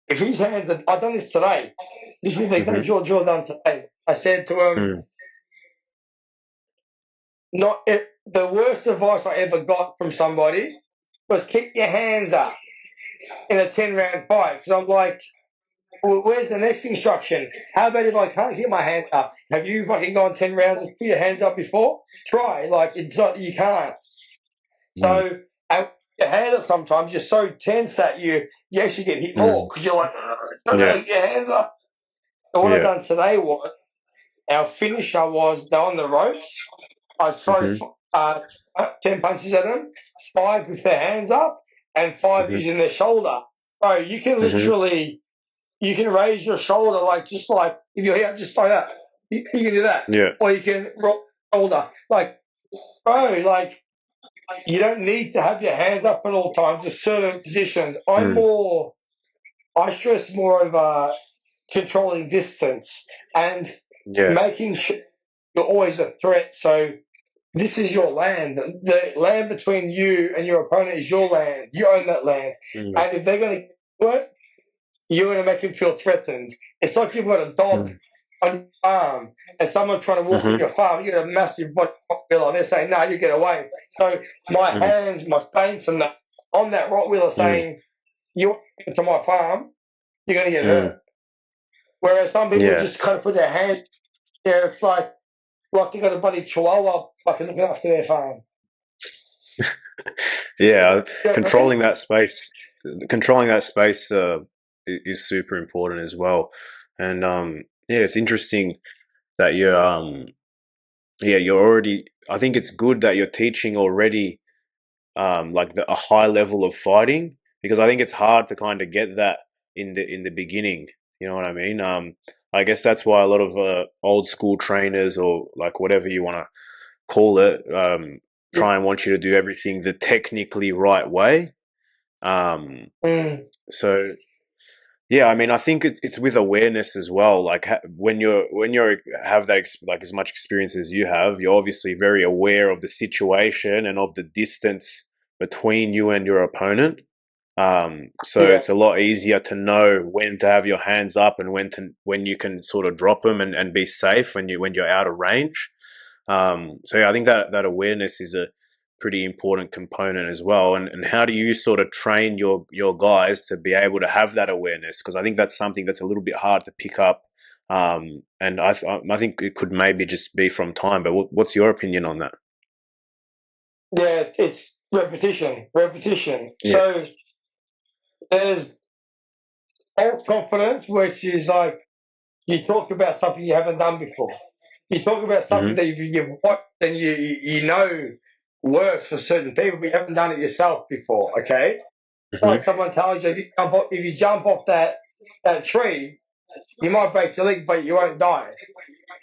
if his hands, I've done this today. This is the exact Mm-hmm. drill done today. I said to him, Mm. not if, the worst advice I ever got from somebody was keep your hands up in a 10-round fight. Because I'm like, well, where's the next instruction? How about if I can't keep my hands up? Have you fucking gone 10 rounds and put your hands up before? Try. Like, it's not, you can't. Mm. So, and your hands up sometimes, you're so tense that you actually get hit more Mm. because you're like, don't Yeah. get your hands up. So what I Yeah. done today was, our finisher was they're on the ropes. I throw Mm-hmm. 10 punches at them, 5 with their hands up, and 5 Mm-hmm. using their shoulder. So you can Mm-hmm. literally, you can raise your shoulder just like if you're here, just like that. You can do that, Yeah. or you can rock your shoulder. Like, bro, like you don't need to have your hands up at all times. There's certain positions. Mm. I stress more over controlling distance and Yeah. making sure you're always a threat. So this is your land. The land between you and your opponent is your land. You own that land. Mm. And if they're going to do it, you're going to make them feel threatened. It's like you've got a dog Mm. on your farm and someone trying to walk in Mm-hmm. your farm. You got a massive body Rottweiler. They're saying, no, you get away. So my Mm. hands, my feints and that on that Rottweiler Mm. saying, you walk into my farm, you're going to get hurt. Mm. Whereas some people Yeah. just kind of put their hands there. It's like they got a bloody chihuahua fucking looking after their farm. Yeah. You know what I mean? Controlling that space is super important as well. And yeah, it's interesting that you're already. I think it's good that you're teaching already, like a high level of fighting, because I think it's hard to kind of get that in the beginning. You know what I mean? I guess that's why a lot of old school trainers, or like whatever you want to call it, try and want you to do everything the technically right way. Um, Mm. so yeah, I mean, I think it's with awareness as well. Like when you're have that like as much experience as you have, you're obviously very aware of the situation and of the distance between you and your opponent. So Yeah. it's a lot easier to know when to have your hands up and when you can sort of drop them and be safe when you're out of range. So yeah, I think that awareness is a pretty important component as well. And how do you sort of train your guys to be able to have that awareness? Because I think that's something that's a little bit hard to pick up. And I think it could maybe just be from time. But what's your opinion on that? Yeah, it's repetition, repetition. Yeah. So there's self confidence, which is like you talk about something you haven't done before. You talk about something Mm-hmm. that you've watched and you know works for certain people, but you haven't done it yourself before. Okay, like Mm-hmm. someone tells you if you jump off that tree, you might break your leg, but you won't die.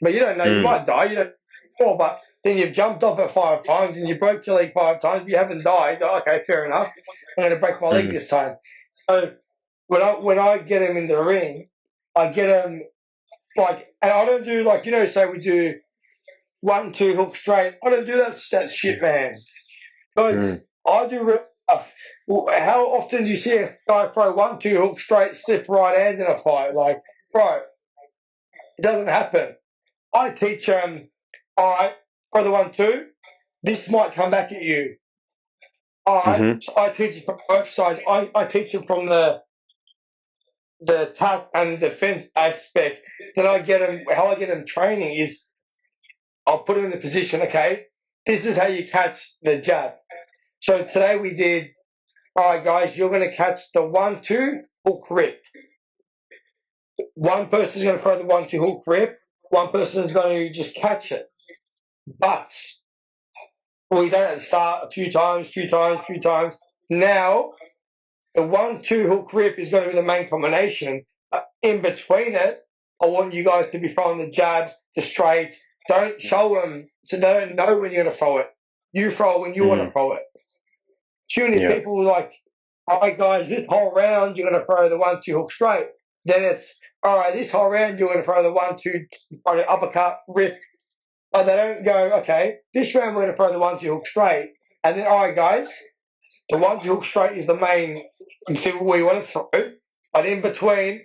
But you don't know, you Mm. might die, you don't know, but then you've jumped off it 5 times and you broke your leg 5 times, but you haven't died. Okay, fair enough. I'm going to break my leg Mm. this time. So when I get him in the ring, I get him like, and I don't do like, say we do 1, 2 hook straight. I don't do that shit, man. Because Mm. I do real stuff. How often do you see a guy throw 1, 2 hook straight, slip right hand in a fight? Like, bro, it doesn't happen. I teach them, all right, for the 1, 2, this might come back at you. All right, Mm-hmm. so I teach it from both sides. I teach it from the attack and defense aspect. Then how I get them training is I'll put them in the position, okay, this is how you catch the jab. So today we did, all right, guys, you're going to catch the 1, 2 hook rip. One person's going to throw the 1, 2 hook rip. One person's going to just catch it. But we done it at the start a few times, few times, few times. Now the 1, 2 hook rip is going to be the main combination. In between it, I want you guys to be throwing the jabs, the straight. Don't show them so they don't know when you're going to throw it. You throw it when you want to Mm. throw it. Too many Yeah. people like, all right, guys, this whole round you're going to throw the 1, 2 hook straight. Then it's, all right, this whole round you're going to throw the 1, 2 uppercut rip. But they don't go, okay, this round we're going to throw the 1-2 hook straight. And then, all right, guys, the 1-2 hook straight is the main thing we want to throw. But in between,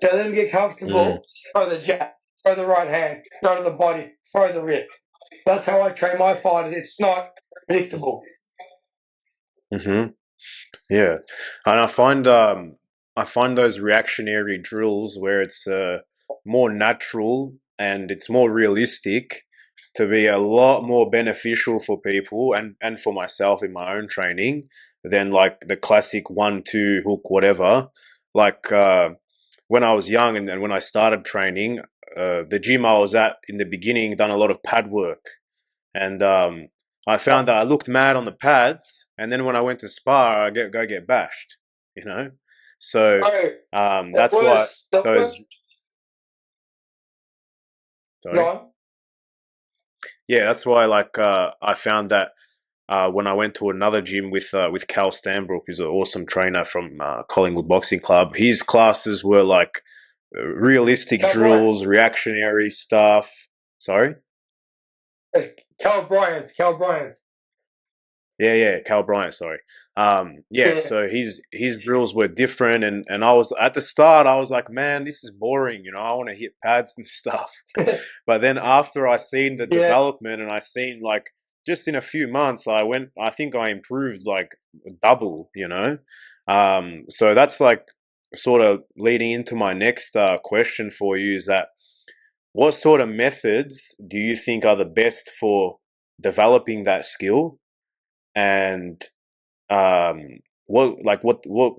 to let them get comfortable, throw the jab, throw the right hand, go to the body, throw the rip. That's how I train my fighters. It's not predictable. Mm-hmm. Yeah, and I find those reactionary drills where it's more natural and it's more realistic to be a lot more beneficial for people and for myself in my own training than like the classic 1-2 hook whatever. Like when I was young and when I started training, the gym I was at in the beginning done a lot of pad work, and I found that I looked mad on the pads, and then when I went to spar, I get bashed, you know. So Oh, that's why the those. worst, go Sorry. on. Yeah, that's why like I found that when I went to another gym with Cal Stanbrook, who's an awesome trainer from Collingwood Boxing Club, his classes were like realistic Cal Bryant. drills, reactionary stuff. Sorry. Cal Bryant. Cal Bryant. Yeah, Cal Bryant, sorry. Yeah, Yeah. so his drills were different, and I was at the start, I was like, man, this is boring, I want to hit pads and stuff. But then after I seen the Yeah. development and I seen like just in a few months, I think I improved like double. So that's like sort of leading into my next question for you is that what sort of methods do you think are the best for developing that skill? And um what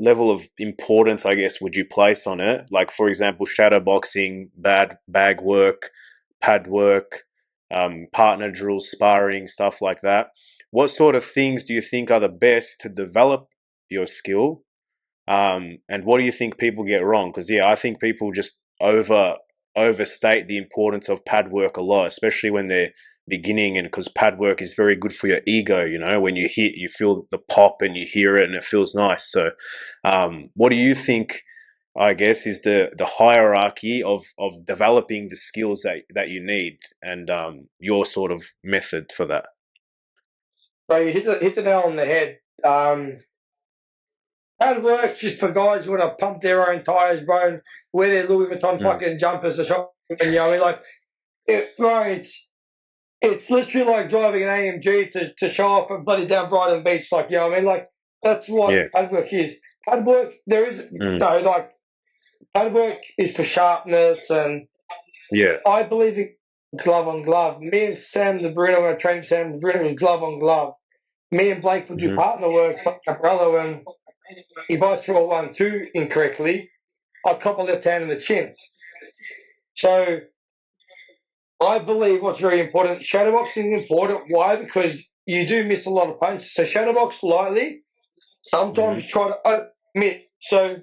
level of importance I guess would you place on it, like for example shadow boxing, bag work, pad work, partner drills, sparring, stuff like that? What sort of things do you think are the best to develop your skill, and what do you think people get wrong? Because yeah, I think people just overstate the importance of pad work a lot, especially when they're beginning. And because pad work is very good for your ego, when you hit, you feel the pop and you hear it, and it feels nice. So, what do you think? I guess is the hierarchy of developing the skills that you need, and your sort of method for that. So you hit the nail on the head. Hard work just for guys who want to pump their own tires, bro, and wear their Louis Vuitton Mm. fucking jumpers to shop. And, like, bro, it's literally like driving an AMG to show up at bloody down Brighton Beach. Like, like, that's what Yeah. pad work is. Pad work, there is, Mm. no, like, pad work is for sharpness, and Yeah. I believe in glove on glove. Me and Sam the Bruno, when I trained Sam the Bruno, was glove on glove. Me and Blake would do Mm-hmm. partner work, umbrella, and if I throw a 1-2 incorrectly, I'd cop a left hand in the chin. So I believe what's very important, shadowboxing is important. Why? Because you do miss a lot of punches. So shadowbox lightly, Mm-hmm. sometimes try to omit. So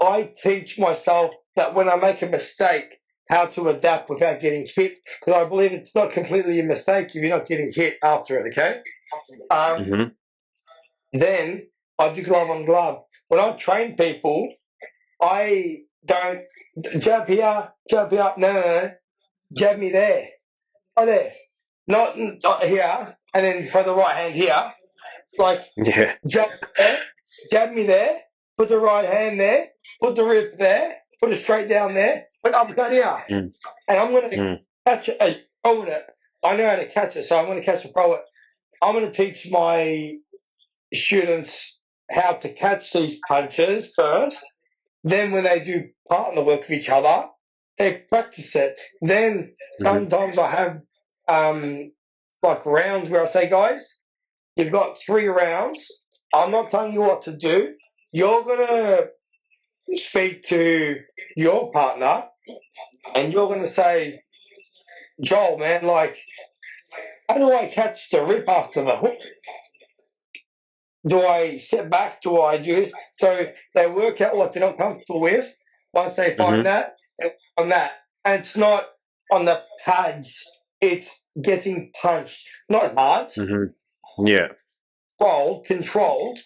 I teach myself that when I make a mistake, how to adapt without getting hit. Because I believe it's not completely a mistake if you're not getting hit after it, okay? Mm-hmm. Then I do glove on glove. When I train people, I don't jab here, jab here. No. Jab me there. Oh, there. Not here. And then for the right hand here. It's like Yeah. jab there, jab me there, put the right hand there, put the rip there, put it straight down there, put uppercut here. Mm. And I'm going to Mm. catch it as pro at it. I know how to catch it, so I'm going to catch a pro at. I'm going to teach my students how to catch these punches first. Then when they do partner work with each other, they practice it. Then Mm-hmm. sometimes I have like rounds where I say, guys, you've got 3 rounds. I'm not telling you what to do. You're gonna speak to your partner and you're gonna say, Joel, man, like, how do I catch the rip after the hook? Do I step back? Do I do this? So they work out what they're not comfortable with. Once they find Mm-hmm. that, they work on that. And it's not on the pads, it's getting punched. Not hard, Mm-hmm. Yeah. controlled.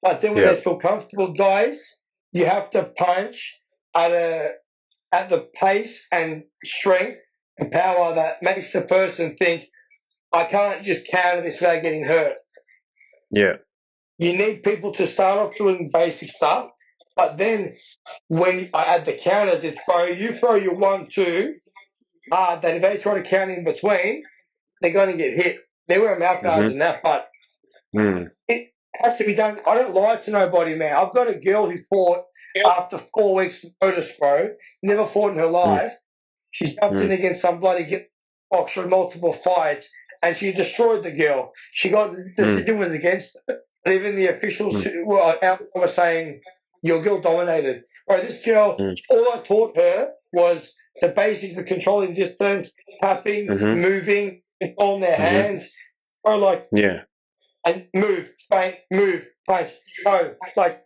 But then when Yeah. they feel comfortable, guys, you have to punch at the pace and strength and power that makes the person think, I can't just counter this without getting hurt. Yeah. You need people to start off doing basic stuff, but then when I add the counters, it's, bro, you throw your 1-2 hard, that if they try to counter in between, they're going to get hit. They wear mouth guards and that, but it has to be done. I don't lie to nobody, man. I've got a girl who fought after 4 weeks notice, bro. Never fought in her life. She's jumped in against some bloody boxer in multiple fights, and she destroyed the girl. She got the decision was against her. And even the officials were saying, your girl dominated. Bro, this girl, all I taught her was the basics of controlling distance, tapping, moving, controlling their hands. Or like, and move, spank, move, punch, go. Like,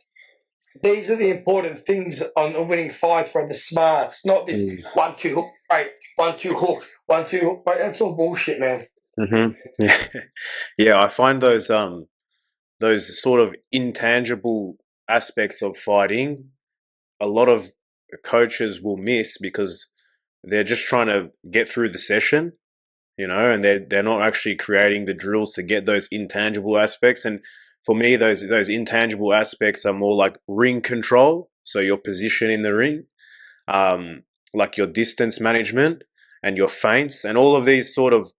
these are the important things on a winning fight for the smarts, not this 1-2 hook, right? 1-2 hook, 1-2 hook, right? That's all bullshit, man. Yeah, yeah. I find those sort of intangible aspects of fighting, a lot of coaches will miss because they're just trying to get through the session, and they're not actually creating the drills to get those intangible aspects. And for me, those intangible aspects are more like ring control, so your position in the ring, like your distance management and your feints, and all of these sort of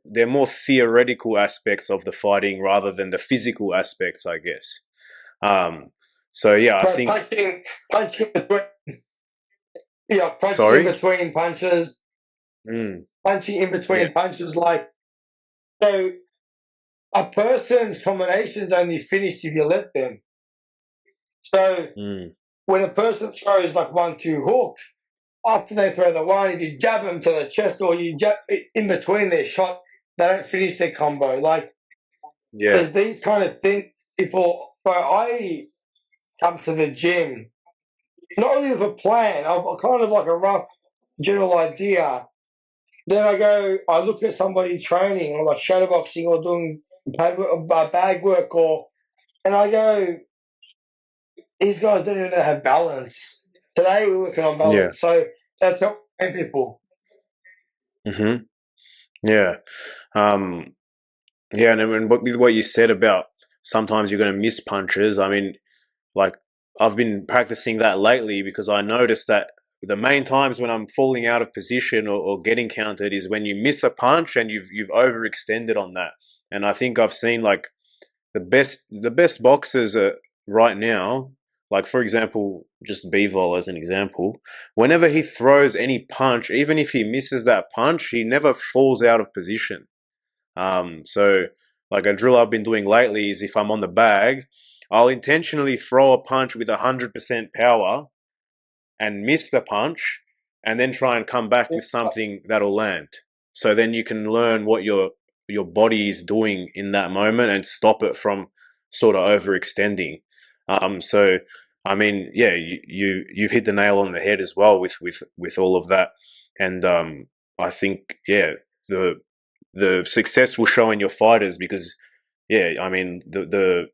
they're more theoretical aspects of the fighting rather than the physical aspects, I guess. So yeah, I But think. punching in Sorry. between punches, punching in between Yeah. punches, like, so a person's combinations only finish if you let them. So when a person throws like 1-2 hook, after they throw the one, if you jab them to the chest or you jab in between their shot, they don't finish their combo. Like, Yeah. there's these kind of things people. So I come to the gym not really with a plan. I've kind of like a rough general idea. Then I look at somebody training or like shadowboxing or doing bag work, and I go, these guys don't even have balance. Today we're working on Yeah. balance, so that's helping people. Yeah. Um, yeah, and then with what you said about sometimes you're going to miss punches, I mean, like I've been practicing that lately because I noticed that the main times when I'm falling out of position or getting countered is when you miss a punch and you've overextended on that. And I think I've seen like the best boxers right now, like for example, just Bivol as an example, whenever he throws any punch, even if he misses that punch, he never falls out of position. So like a drill I've been doing lately is if I'm on the bag, I'll intentionally throw a punch with 100% power and miss the punch and then try and come back with something that'll land. So then you can learn what your body is doing in that moment and stop it from sort of overextending. So I mean, yeah, you've hit the nail on the head as well with all of that, and I think yeah, the success will show in your fighters because yeah, I mean the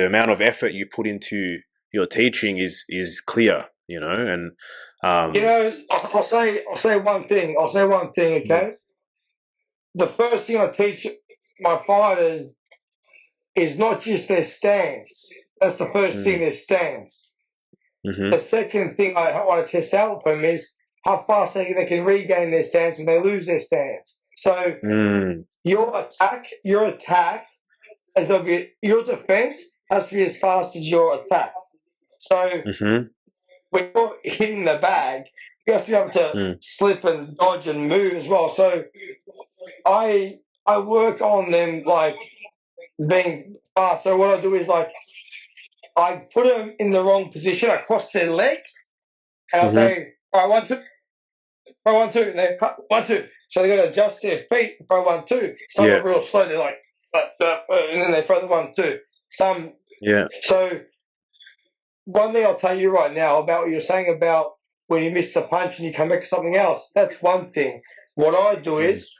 amount of effort you put into your teaching is clear, and I'll say one thing. I'll say one thing. Okay, the first thing I teach my fighters is not just their stance. That's the first thing, their stance. The second thing I want to test out with them is how fast they can regain their stance when they lose their stance. So your attack has got to be, your defense has to be as fast as your attack. So when you're hitting the bag, you have to be able to slip and dodge and move as well. So I work on them like being fast. So what I do is like I put them in the wrong position. I cross their legs and I say, all right, 1-2, throw 1-2, and they cut 1-2. So they got to adjust their feet, throw 1-2. Some yeah, are real slow. They're like, and then they throw the 1-2. Some. yeah, So one thing I'll tell you right now about what you're saying about when you miss the punch and you come back to something else. That's one thing. What I do is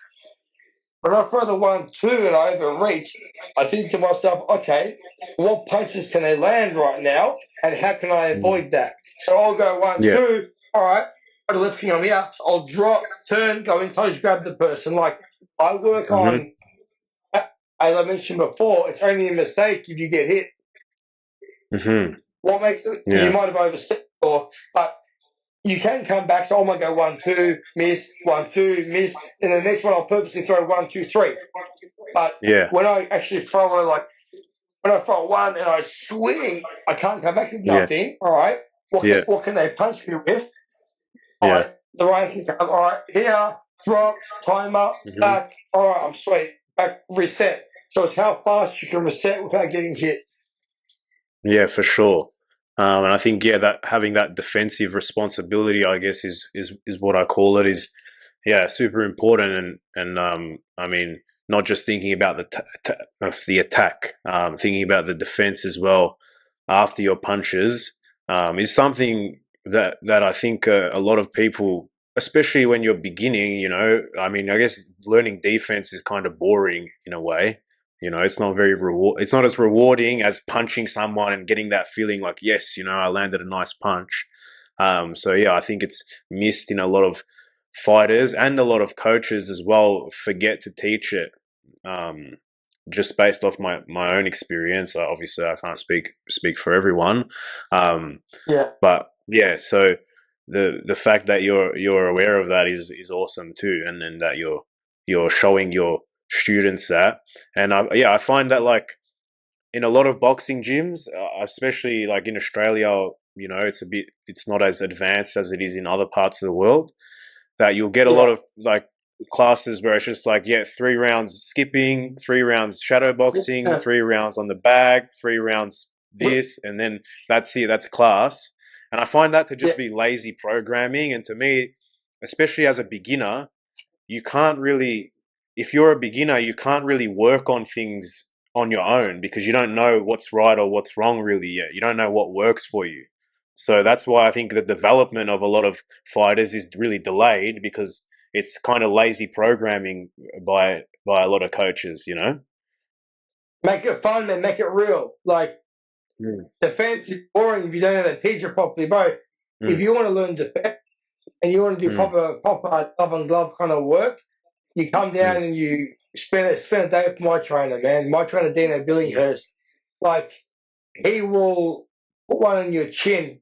when I throw the 1-2 and I overreach, I think to myself, okay, what punches can they land right now, and how can I avoid that? So I'll go yeah, 1-2. All right, the left king on me up, I'll drop, turn, go in close, grab the person. Like I work Mm-hmm. on, as I mentioned before, it's only a mistake if you get hit. Mm-hmm. What makes it? You Yeah. might have overstepped, but you can come back. So I might go 1-2, miss, 1-2, miss, and the next one I'll purposely throw 1-2-3. But Yeah. when I actually throw when I throw one and I swing, I can't come back with Yeah. nothing. All right, Yeah. what can they punch me with? All Yeah. right, the right can come. All right, here, drop, timer, Mm-hmm. back. All right, I'm sweet. Back, reset. So it's how fast you can reset without getting hit. Yeah, for sure. And I think that having that defensive responsibility, I guess, is what I call it. Is super important. And I mean, not just thinking about the attack, thinking about the defense as well after your punches is something that I think a lot of people, especially when you're beginning, I mean, I guess learning defense is kind of boring in a way. It's not it's not as rewarding as punching someone and getting that feeling like, yes, I landed a nice punch. So yeah, I think it's missed in a lot of fighters, and a lot of coaches as well forget to teach it. Um, just based off my own experience, obviously I can't speak for everyone. Um, Yeah. but yeah, so the fact that you're aware of that is awesome too, and that you're showing your students that. And I find that, like, in a lot of boxing gyms, especially like in Australia, it's not as advanced as it is in other parts of the world. That you'll get a lot Yeah. of, like, classes where it's just like, 3 rounds skipping, 3 rounds shadow boxing, Yeah. 3 rounds on the bag, 3 rounds this, and then that's it. That's class. And I find that to Yeah. just be lazy programming. And to me, especially as a beginner, you can't really, if you're a beginner, you can't really work on things on your own because you don't know what's right or what's wrong really yet. You don't know what works for you. So that's why I think the development of a lot of fighters is really delayed, because it's kind of lazy programming by a lot of coaches. Make it fun and make it real. Like Mm. defense is boring if you don't know how to teach it properly, bro. If Mm. you want to learn defense and you want to do Mm. proper glove on glove kind of work, you come Mm. down and you spend a day with my trainer, man. My trainer Dino Billinghurst. Like he will put one on your chin,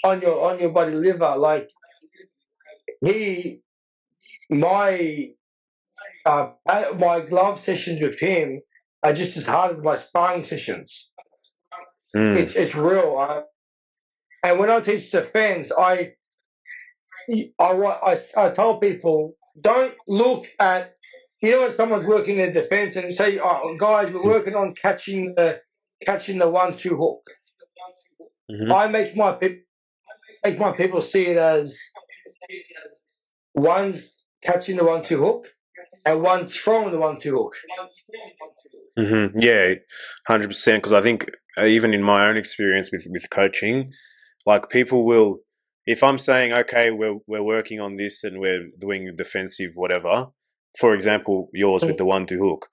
on your body liver. Like he my my glove sessions with him are just as hard as my sparring sessions. Mm. It's real. And when I teach defense, I tell people, don't look at, when someone's working in defense and say, oh, guys, we're working on catching the 1-2 hook. Mm. I make my people see it as one's catching the 1-2 hook and one throwing the 1-2 hook. Mm-hmm. Yeah, 100%. Because I think, even in my own experience with coaching, like, people will, if I'm saying, okay, we're working on this and we're doing defensive whatever. For example, yours with the 1-2 hook.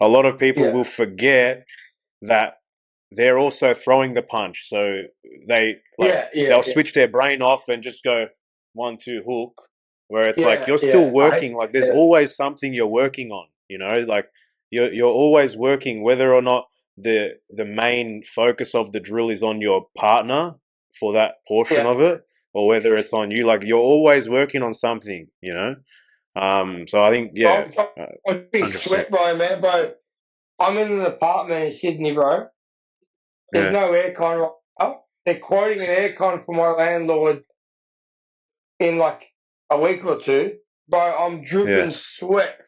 A lot of people Yeah, will forget that they're also throwing the punch. So they, like, yeah, yeah, they'll yeah, switch their brain off and just go 1-2 hook, where it's like yeah, you're still yeah. working. Like, there's Yeah. always something you're working on. Like, you're always working, whether or not the main focus of the drill is on your partner for that portion Yeah. of it, or whether it's on you. Like, you're always working on something. So I think, Bro, I'm be 100%. sweat, bro, man, bro. I'm in an apartment in Sydney, bro. There's Yeah, no aircon right now. They're quoting an aircon for my landlord in like a week or two. Bro, I'm yeah. dripping sweat.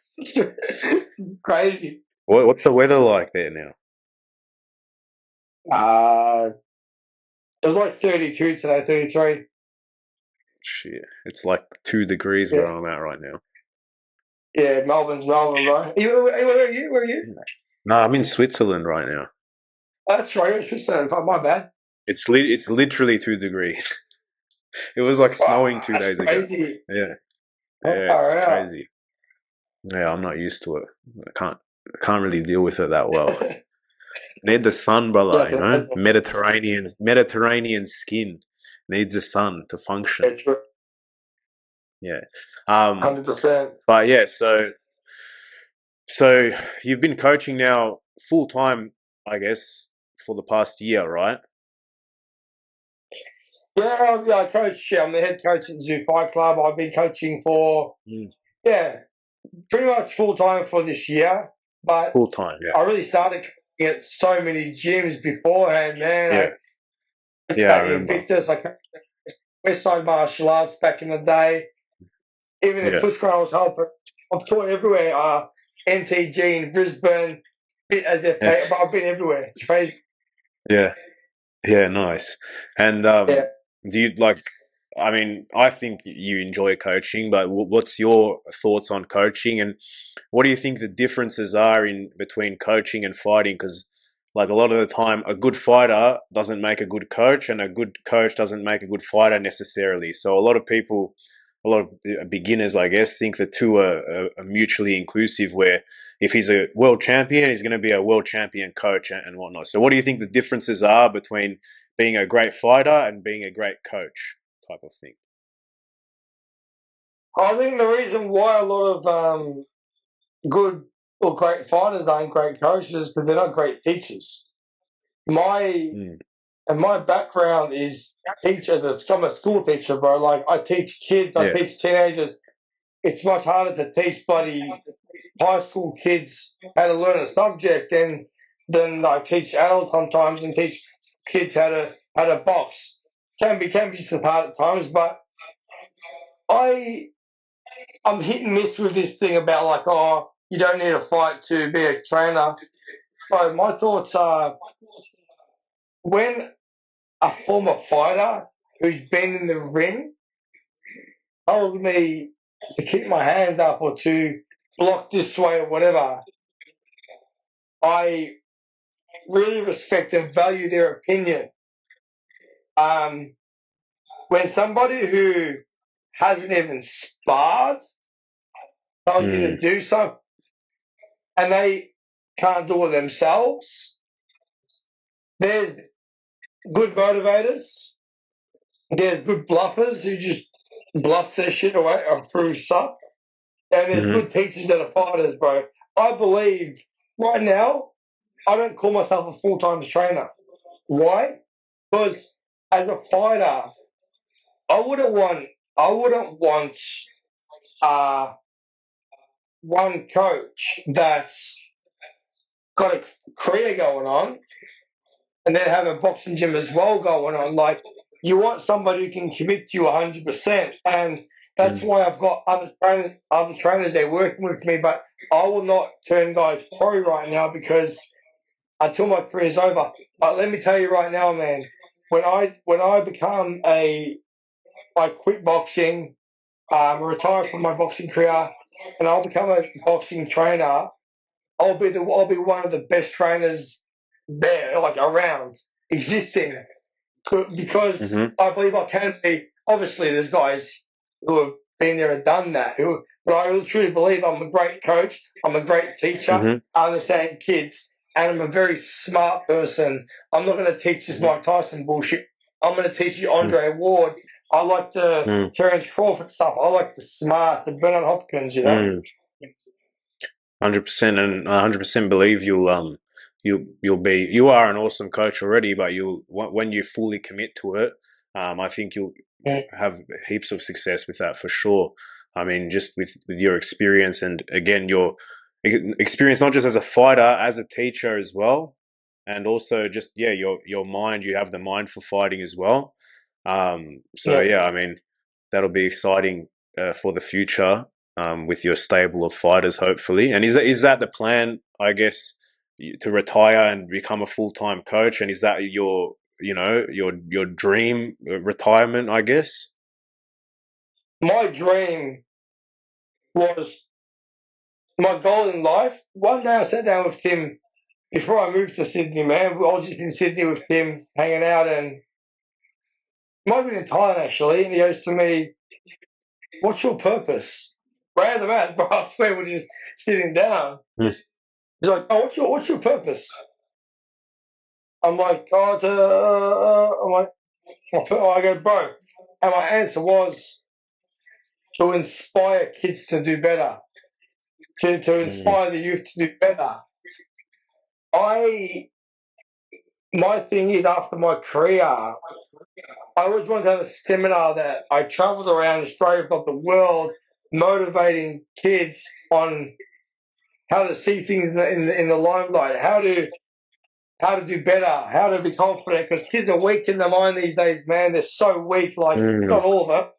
Crazy. What's the weather like there now? Uh, it was like 32 today, 33. Shit, it's like 2 degrees where Yeah. I'm at right now. Yeah, Melbourne's Melbourne, bro. Where are you? Where are you? No, I'm in Switzerland right now. That's right, it's just my bad. It's literally 2 degrees. It was like snowing Wow, two that's days ago. crazy. Yeah, yeah, it's Far out. crazy. Yeah, I'm not used to it. I can't really deal with it that well. Need the sun, Yeah, I brother. can imagine. Mediterranean skin needs the sun to function. Yeah, true. Yeah. 100%. But yeah, so you've been coaching now full time, I guess, for the past year, right? Yeah, I coach. Yeah, I'm the head coach at the Tszyu Fight Club. I've been coaching for, Mm. yeah, pretty much full time for this year. But Full time, yeah. I really started coaching at so many gyms beforehand, man. Yeah. I Yeah, I at remember. Invictus, I coached Westside Martial Arts back in the day. Even in Yeah. Footscray, I was helping. I've taught everywhere. MTG in Brisbane, bit as their Yeah. but I've been everywhere. It's crazy. Yeah. Yeah, nice. And Yeah. do you like? I mean, I think you enjoy coaching, but what's your thoughts on coaching, and what do you think the differences are in between coaching and fighting? Because, like a lot of the time, a good fighter doesn't make a good coach, and a good coach doesn't make a good fighter necessarily. So a lot of people, a lot of beginners, I guess, think the two are mutually inclusive. Where if he's a world champion, he's going to be a world champion coach and whatnot. So, what do you think the differences are between being a great fighter and being a great coach, type of thing? I think the reason why a lot of good or great fighters aren't great coaches is because they're not great teachers. My Mm, and my background is teacher. I'm a school teacher, bro. Like I teach kids, I yeah. teach teenagers. It's much harder to teach bloody high school kids how to learn a subject than I teach adults sometimes and teach kids how to box. Can be just as hard at times, but I I'm hit and miss with this thing about like, oh, you don't need a fight to be a trainer. So my thoughts are when a former fighter who's been in the ring told me to keep my hands up or to block this way or whatever, I really respect and value their opinion. Um, when somebody who hasn't even sparred tells you to Mm, do something and they can't do it themselves, there's good motivators, there's good bluffers who just bluff their shit away or through stuff, and there's mm-hmm, good teachers that are fighters, bro. I believe right now, I don't call myself a full-time trainer. Why? Because as a fighter, I wouldn't want I wouldn't want uh, one coach that's got a career going on and then have a boxing gym as well going on. Like you want somebody who can commit to you 100%, and that's mm, why I've got other trainers they're working with me. But I will not turn guys pro right now because until my career's over. But let me tell you right now, man, when I become I quit boxing, retire from my boxing career, and I'll become a boxing trainer. I'll be one of the best trainers there, like around existing, because mm-hmm, I believe I can be. Obviously, there's guys who have been there and done that. But I really truly believe I'm a great coach. I'm a great teacher. mm-hmm, I understand kids, and I'm a very smart person. I'm not going to teach this Mike Tyson bullshit. I'm going to teach you Andre Ward. I like the mm-hmm, Terence Crawford stuff. I like the smart, the Bernard Hopkins. 100%, and 100% believe you are an awesome coach already, but you when you fully commit to it, I think you'll Mm. have heaps of success with that for sure. I mean, just with your experience, and again your experience not just as a fighter, as a teacher as well, and also just yeah your mind. You have the mind for fighting as well. So Yeah. yeah, I mean that'll be exciting for the future with your stable of fighters, hopefully. And is that the plan? I guess to retire and become a full time coach, and is that your dream retirement? I guess. My dream was my goal in life. One day I sat down with Tim before I moved to Sydney, man. I was just in Sydney with Tim, hanging out, and might have been in Thailand actually. And he goes to me, "What's your purpose?" Random at, but I swear we're just sitting down. Mm, He's like, "Oh, what's your purpose?" I'm like, "Oh, I'm like, I go, bro," and my answer was, to inspire kids to do better, to Mm. inspire the youth to do better. I My thing is, after my career, I always wanted to have a seminar that I travelled around Australia, but the world, motivating kids on how to see things in the limelight, how to do better, how to be confident. Because kids are weak in their mind these days, man. They're so weak. Like, Mm. not all of them,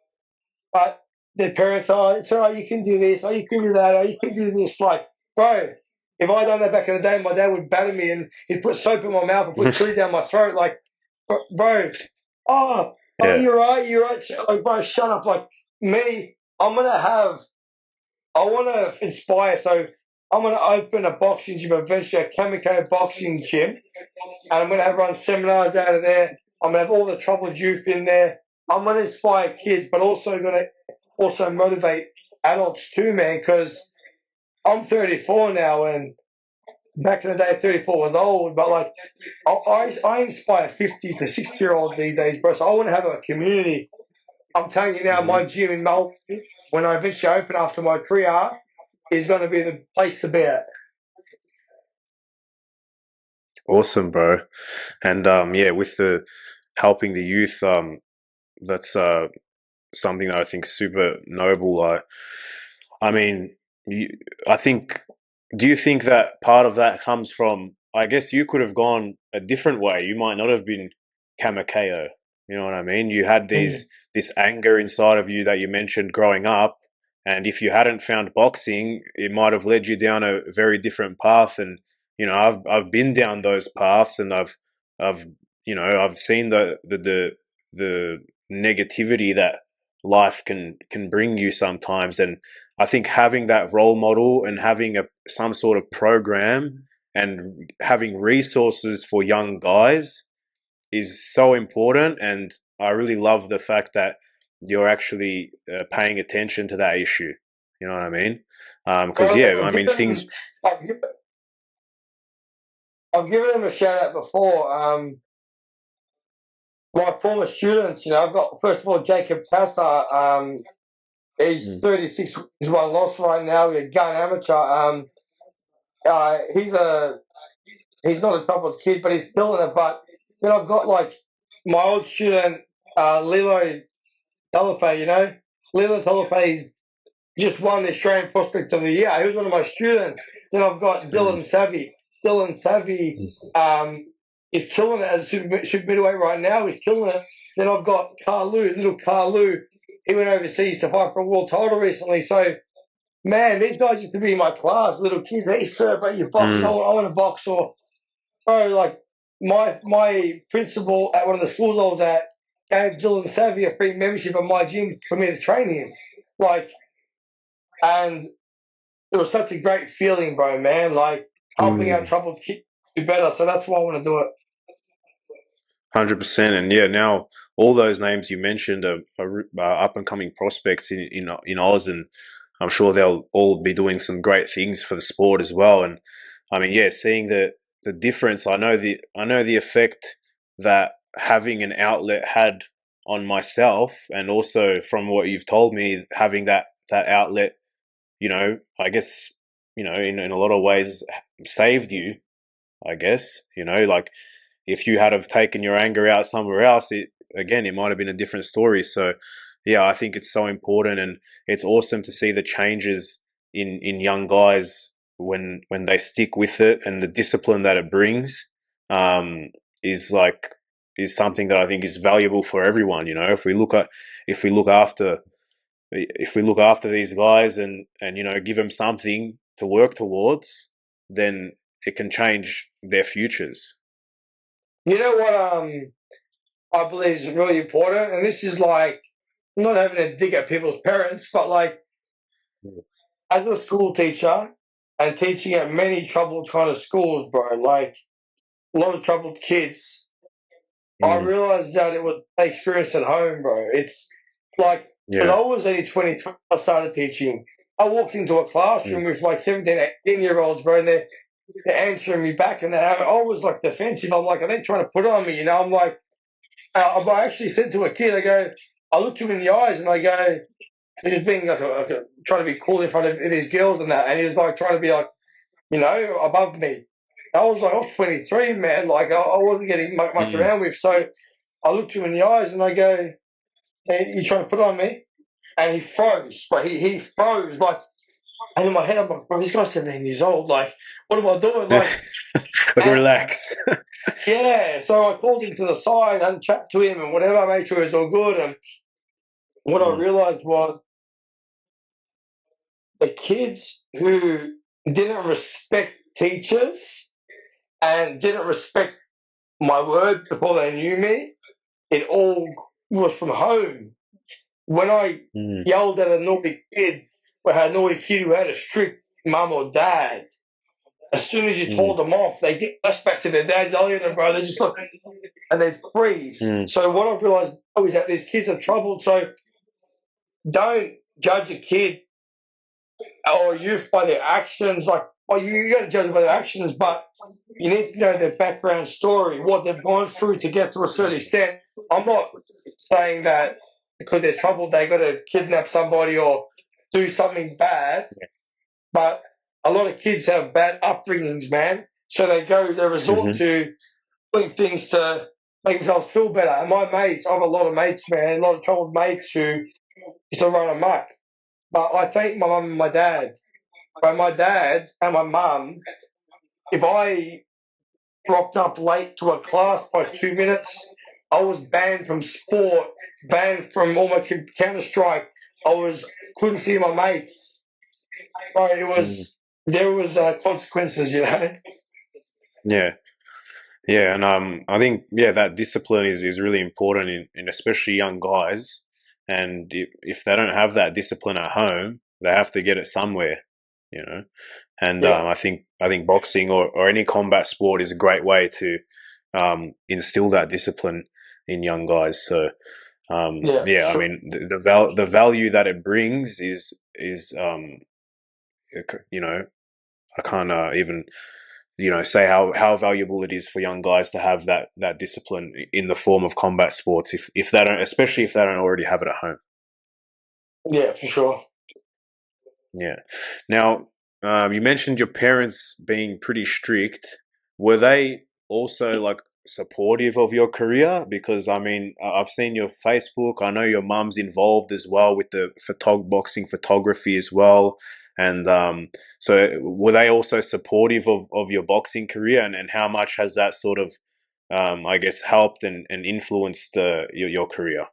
but their parents are. It's all right. You can do this. Or you can do that. Or you can do this. Like, bro, if I done that back in the day, my dad would batter me and he'd put soap in my mouth and put chili down my throat. Like, bro, Yeah. you're right. You're right. Like, bro, shut up. Like me, I want to inspire. So I'm going to open a boxing gym, eventually a CamaKO boxing gym, and I'm going to have run seminars out of there. I'm going to have all the troubled youth in there. I'm going to inspire kids, but also going to also motivate adults too, man. Because I'm 34 now, and back in the day, 34 was old. But like, I inspire 50 to 60-year-olds these days, bro. So I want to have a community. I'm telling you now, Hmm. my gym in Melbourne, when I eventually open after my career, is going to be the place to be at. Awesome, bro. And yeah, with the helping the youth, that's something that I think is super noble. I mean, you, I think. Do you think that part of that comes from? I guess you could have gone a different way. You might not have been Kamakeo. You know what I mean? You had Mm. this anger inside of you that you mentioned growing up, and if you hadn't found boxing, it might have led you down a very different path. And you know, I've been down those paths, and I've I've seen the negativity that life can bring you sometimes. And I think having that role model and having some sort of program and having resources for young guys is so important. And I really love the fact that you're actually paying attention to that issue. You know what I mean? Because Well, yeah, I mean things. I've given, I've given them a shout out before. My former students, I've got, first of all, Jacob Casa. He's Mm. 36. He's my loss right now. He's a gun amateur. He's he's not a troubled kid, but he's killing it. But then I've got like my old student, Lilo Talape. Lilo Talape. He's just won the Australian Prospect of the Year. He was one of my students. Then I've got Mm. Dylan Savvy. Dylan Savvy is killing it as a super middleweight right now. He's killing it. Then I've got Carlu, little Carlu. He went overseas to fight for a world title recently. So, man, these guys used to be in my class, little kids. Hey, sir, but you box. Mm. I want to box. Or, bro, like, my principal at one of the schools I was at gave Dylan Savvy a free membership at my gym for me to train him. Like, and it was such a great feeling, bro, man. Like helping out Mm. troubled kids do better. So that's why I want to do it. 100%. And yeah, now all those names you mentioned are up and coming prospects in Oz, and I'm sure they'll all be doing some great things for the sport as well. And I mean, yeah, seeing the difference, I know the effect that having an outlet had on myself, and also from what you've told me, having that outlet, I guess, in a lot of ways saved you. I guess, like if you had have taken your anger out somewhere else, it might have been a different story. So, yeah, I think it's so important, and it's awesome to see the changes in young guys when they stick with it, and the discipline that it brings um, is like is something that I think is valuable for everyone. If we look after if we look after these guys and give them something to work towards, then it can change their futures. You know what? I believe is really important, and this is like I'm not having a dig at people's parents, but like as a school teacher and teaching at many troubled kind of schools, bro, like a lot of troubled kids, I Mm. realized that it was my experience at home, bro. It's like, because Yeah. I was only 20, I started teaching. I walked into a classroom Mm. with like 17, 18-year-olds, bro, and they're answering me back, and I was like defensive. I'm like, are they trying to put on me? I'm like, I actually said to a kid, I looked him in the eyes and I go, he was being trying to be cool in front of these girls and that, and he was like trying to be like, above me. I was like, I was 23, man. Like I wasn't getting much Mm. around with. So I looked him in the eyes and I go, "Hey, you trying to put on me?" And he froze. But he froze. Like, and in my head, I'm like, bro, this guy's 17 years old. Like, what am I doing? Like, Like, and relax. yeah. So I called him to the side and chat to him and whatever, made sure it was all good. And what I Mm. realized was the kids who didn't respect teachers and didn't respect my word before they knew me, it all was from home. When I Mm. yelled at a naughty kid, or had a naughty kid who had a strict mum or dad, as soon as you Mm. told them off, they get flashbacks to their dad yelling at them, bro. They just look and they freeze. Mm. So what I've realised is that these kids are troubled. So don't judge a kid or youth by their actions. Like, you got to judge them by their actions, but you need to know their background story, what they've gone through to get to a certain extent. I'm not saying that because they're troubled they got to kidnap somebody or do something bad, but a lot of kids have bad upbringings, man. So they resort Mm-hmm. to doing things to make themselves feel better. And my mates, I have a lot of mates, man, a lot of troubled mates who used to run amok. But I thank my mum and my dad. But my dad and my mum, if I rocked up late to a class by 2 minutes, I was banned from sport, banned from all my Counter Strike. Couldn't see my mates. But Mm. there was consequences, Yeah. Yeah, and I think that discipline is really important in especially young guys, and if they don't have that discipline at home, they have to get it somewhere, you know. And Yeah, I think boxing or any combat sport is a great way to instill that discipline in young guys. So yeah, for yeah, I sure. mean the value that it brings is you know I can't even say how valuable it is for young guys to have that discipline in the form of combat sports if they don't, especially if they don't already have it at home. Yeah, for sure. Yeah. Now, you mentioned your parents being pretty strict. Were they also like supportive of your career? Because I mean, I've seen your Facebook. I know your mum's involved as well with the boxing photography as well. And so, were they also supportive of your boxing career? And how much has that sort of, I guess, helped and influenced your career?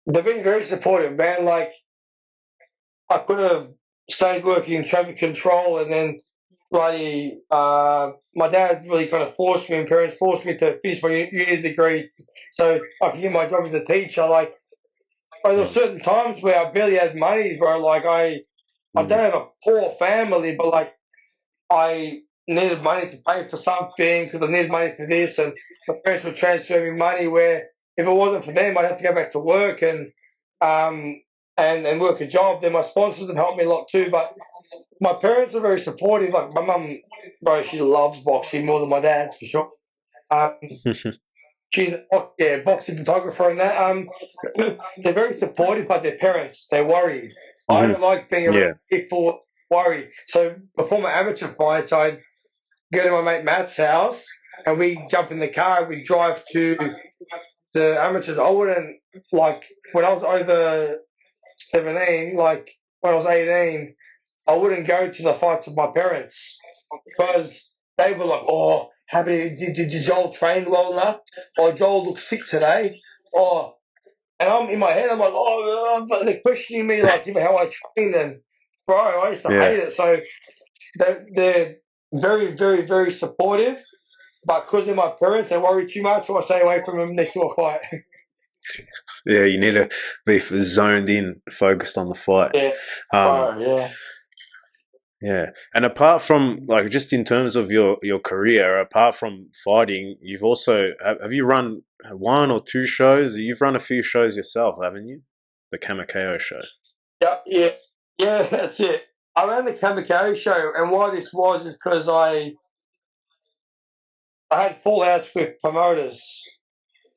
They've been very supportive, man. Like, I could have stayed working in traffic control and then my dad really kind of forced me and parents forced me to finish my uni degree so I could get my job as a teacher. Like, there were Mm, certain times where I barely had money, bro. Like, I don't mm, have a poor family, but like, I needed money to pay for something because I needed money for this, and my parents would transfer me money where if it wasn't for them, I'd have to go back to work um and work a job. Then my sponsors have helped me a lot too, but my parents are very supportive. Like my mum, bro, she loves boxing more than my dad for sure. Um, she's boxing photographer and that. They're very supportive, but their parents they're worried. I hmm. don't like being around Yeah. people worried. So before my amateur fights, I'd go to my mate Matt's house and we jump in the car and we drive to the amateurs. I wouldn't like when I was over 17, like when I was 18, I wouldn't go to the fights with my parents because they were like, "Oh, did Joel train well enough? Or Joel looks sick today? Oh," and I'm in my head, I'm like, "Oh," but they're questioning me like, how I train and bro, I used to Yeah. hate it. So they're very, very, very supportive. But because they're my parents, they worry too much, so I stay away from them next to a fight. Yeah, you need to be zoned in, focused on the fight. Yeah, Um, bro, yeah. yeah, and apart from like just in terms of your career, apart from fighting, you've also have you run one or two shows? You've run a few shows yourself, haven't you? The CamaKO show. Yeah, yeah, yeah, that's it. I ran the CamaKO show, and why this was is because I had fallouts with promoters.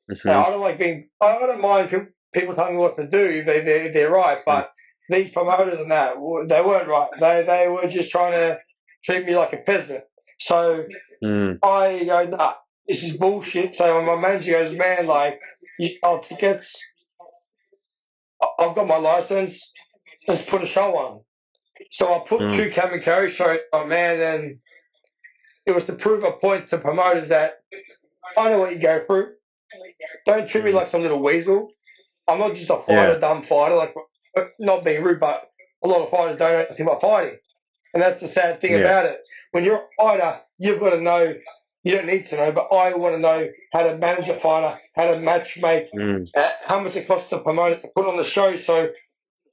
And Hmm. I don't mind people tell me what to do if they're right. But these promoters and that, they weren't right. They were just trying to treat me like a peasant. So I go, nah, this is bullshit. So my manager goes, man, like, tickets, I've got my license, let's put a show on. So I put two CamaKO shows on, man, and it was to prove a point to promoters that I know what you go through. Don't treat me like some little weasel. I'm not just a fighter, dumb fighter, like, not being rude, but a lot of fighters don't know anything about fighting. And that's the sad thing about it. When you're a fighter, you've got to know, you don't need to know, but I want to know how to manage a fighter, how to match make, how much it costs to promote it, to put on the show. So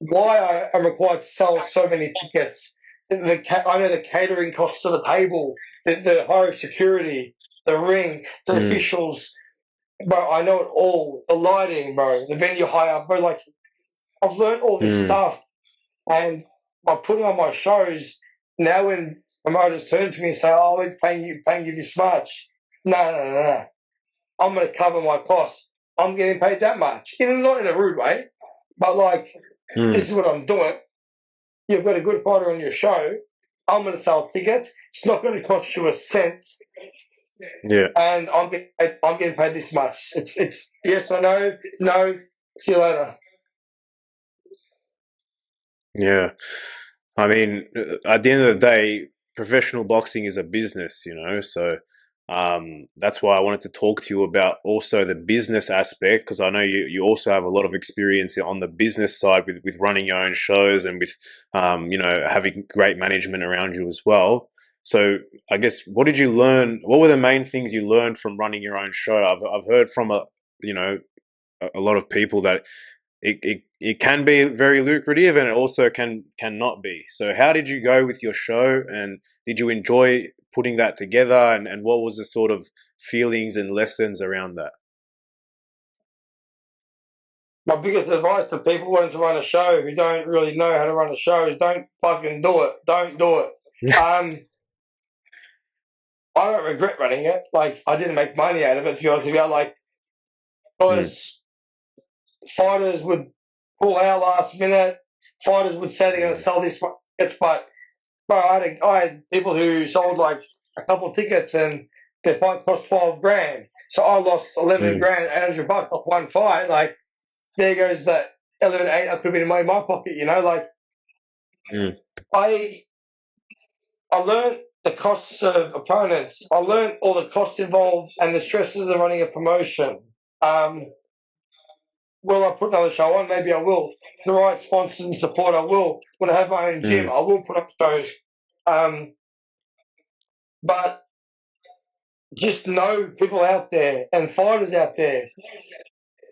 why I am required to sell so many tickets. I know the catering costs of the table, the higher security, the ring, the officials. Bro, I know it all. The lighting, bro, the venue hire, bro. Like, I've learned all this stuff, and by putting on my shows, now when promoters turn to me and say, "Oh, we're paying you this much," no. I'm going to cover my costs. I'm getting paid that much, not in a rude way, but like, this is what I'm doing. You've got a good fighter on your show. I'm going to sell tickets. It's not going to cost you a cent. Yeah. And I'm getting paid this much. It's yes or no. No. See you later. Yeah. I mean, at the end of the day, professional boxing is a business, so that's why I wanted to talk to you about also the business aspect, because I know you also have a lot of experience on the business side with running your own shows and with, having great management around you as well. So I guess, what did you learn? What were the main things you learned from running your own show? I've heard from a lot of people that it can be very lucrative, and it also cannot be. So how did you go with your show, and did you enjoy putting that together, and what was the sort of feelings and lessons around that? My biggest advice to people wanting to run a show who don't really know how to run a show is don't fucking do it. Don't do it. I don't regret running it. Like, I didn't make money out of it, to be honest with you. Like, because fighters would pull out last minute. Fighters would say they're going to sell this tickets, but bro, I had people who sold like a couple of tickets and their fight cost 12 grand. So I lost 11 grand, $800 off one fight. Like, there goes that 11, 8 I could have been in my pocket, like, I learned the costs of opponents. I learned all the costs involved and the stresses of running a promotion. Will I put another show on? Maybe I will. The right sponsors and support, I will. When I have my own gym, I will put up shows. But just know, people out there and fighters out there,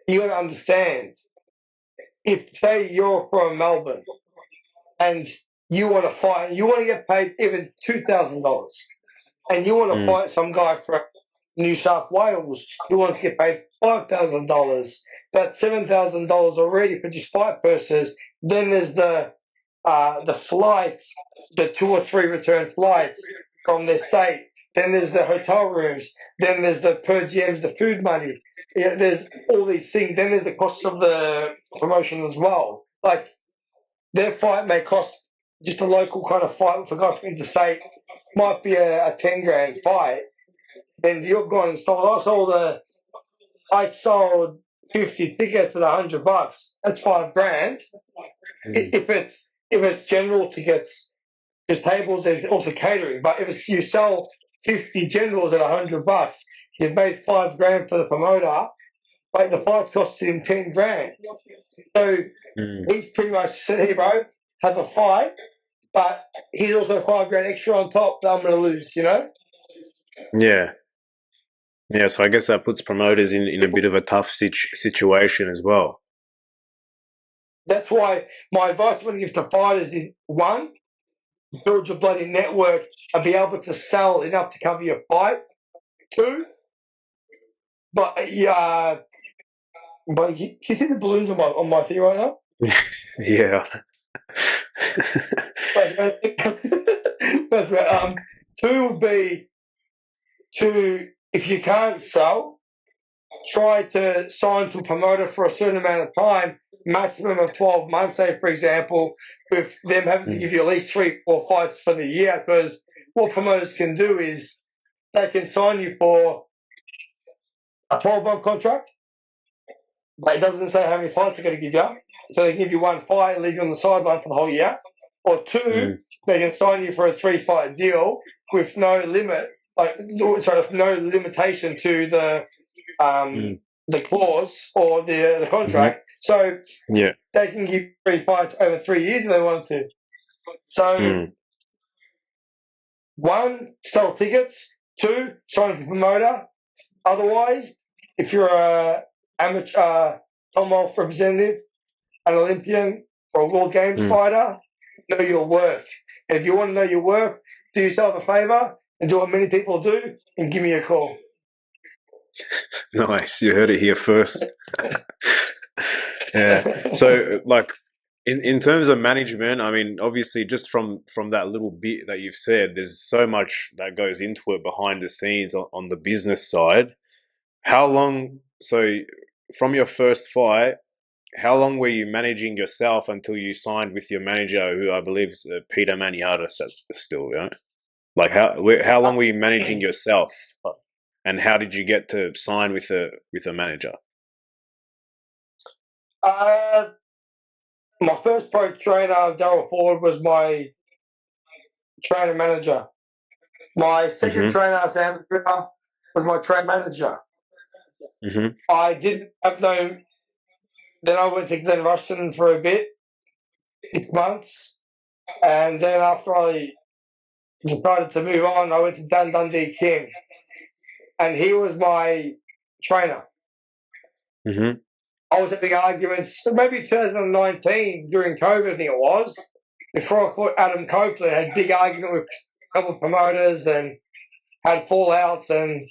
you got to understand. If, say, you're from Melbourne and you want to fight, you want to get paid even $2,000, and you want to fight some guy from New South Wales who wants to get paid $5,000, that's $7,000 already for just fight purses. Then there's the flights, the 2 or 3 return flights from their state. Then there's the hotel rooms. Then there's the per diems, the food money. Yeah, there's all these things. Then there's the cost of the promotion as well. Like, their fight may cost, just a local kind of fight with a guy from interstate, might be a 10 grand fight. Then you've gone and I sold 50 tickets at $100. That's 5 grand. If it's general tickets, there's tables, there's also catering. But if you sell 50 generals at $100, you've made 5 grand for the promoter. Like, the fight's costing him 10 grand. So he's pretty much said, "Hey, bro, have a fight," but he's also 5 grand extra on top that I'm going to lose. Yeah. Yeah, so I guess that puts promoters in a bit of a tough situation as well. That's why my advice when I give to fighters is, 1, build your bloody network and be able to sell enough to cover your fight. 2, but you see the balloons on my thing right now? Yeah. That's right. 2 would be to, if you can't sell, try to sign to a promoter for a certain amount of time, maximum of 12 months, say, for example, with them having to give you at least 3 or 4 fights for the year. Because what promoters can do is they can sign you for a 12-month contract, but it doesn't say how many fights they're going to give you. So they give you 1 fight and leave you on the sideline for the whole year. Or 2, they can sign you for a 3-fight deal with no limit, with no limitation to the clause or the contract. So Yeah. they can give 3 fights over 3 years if they wanted to. So 1, sell tickets. 2, sign for promoter. Otherwise, if you're a amateur Commonwealth representative, an Olympian, or a World Games fighter, know your worth. And if you want to know your worth, do yourself a favour and do what many people do and give me a call. Nice. You heard it here first. Yeah. So, like, in terms of management, I mean, obviously, just from that little bit that you've said, there's so much that goes into it behind the scenes on the business side. How long? So, from your first fight, how long were you managing yourself until you signed with your manager, who I believe is Peter Maniata still, right? Like how long were you managing yourself, and how did you get to sign with a manager? uh, my first pro trainer, Daryl Ford, was my trainer manager. My second Mm-hmm. trainer, Sam Gritter, was my train manager. Mm-hmm. I didn't have no. Then I went to Glen Rushton for a bit, 6 months, and then after I decided to move on, I went to Dan Dundee King, and he was my trainer. Mm-hmm. I was having arguments, maybe 2019 during COVID, I think it was, before I fought Adam Copeland. I had a big argument with a couple of promoters and had fallouts, and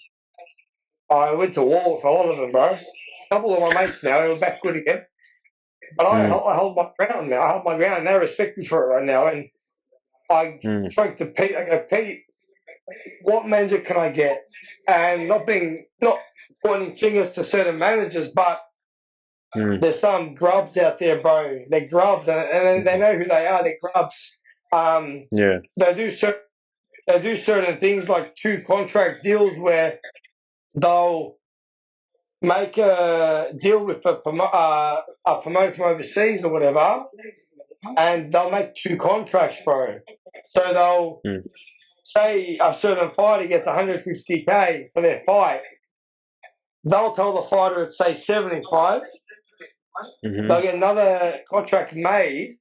I went to war with a lot of them, bro. A couple of my mates now, they were back good again. But I hold my ground now. I hold my ground, and they respect me for it right now. And I Mm-hmm. spoke to Pete. I go, Pete, what manager can I get? And not pointing fingers to certain managers, but there's some grubs out there, bro. They're grubs, and they know who they are. They're grubs. Yeah. They do certain things like 2 contract deals where they'll make a deal with a promoter from overseas or whatever, and they'll make 2 contracts, bro. So they'll Mm. say a certain fighter gets 150K for their fight. They'll tell the fighter it's say 75. Mm-hmm. They'll get another contract made.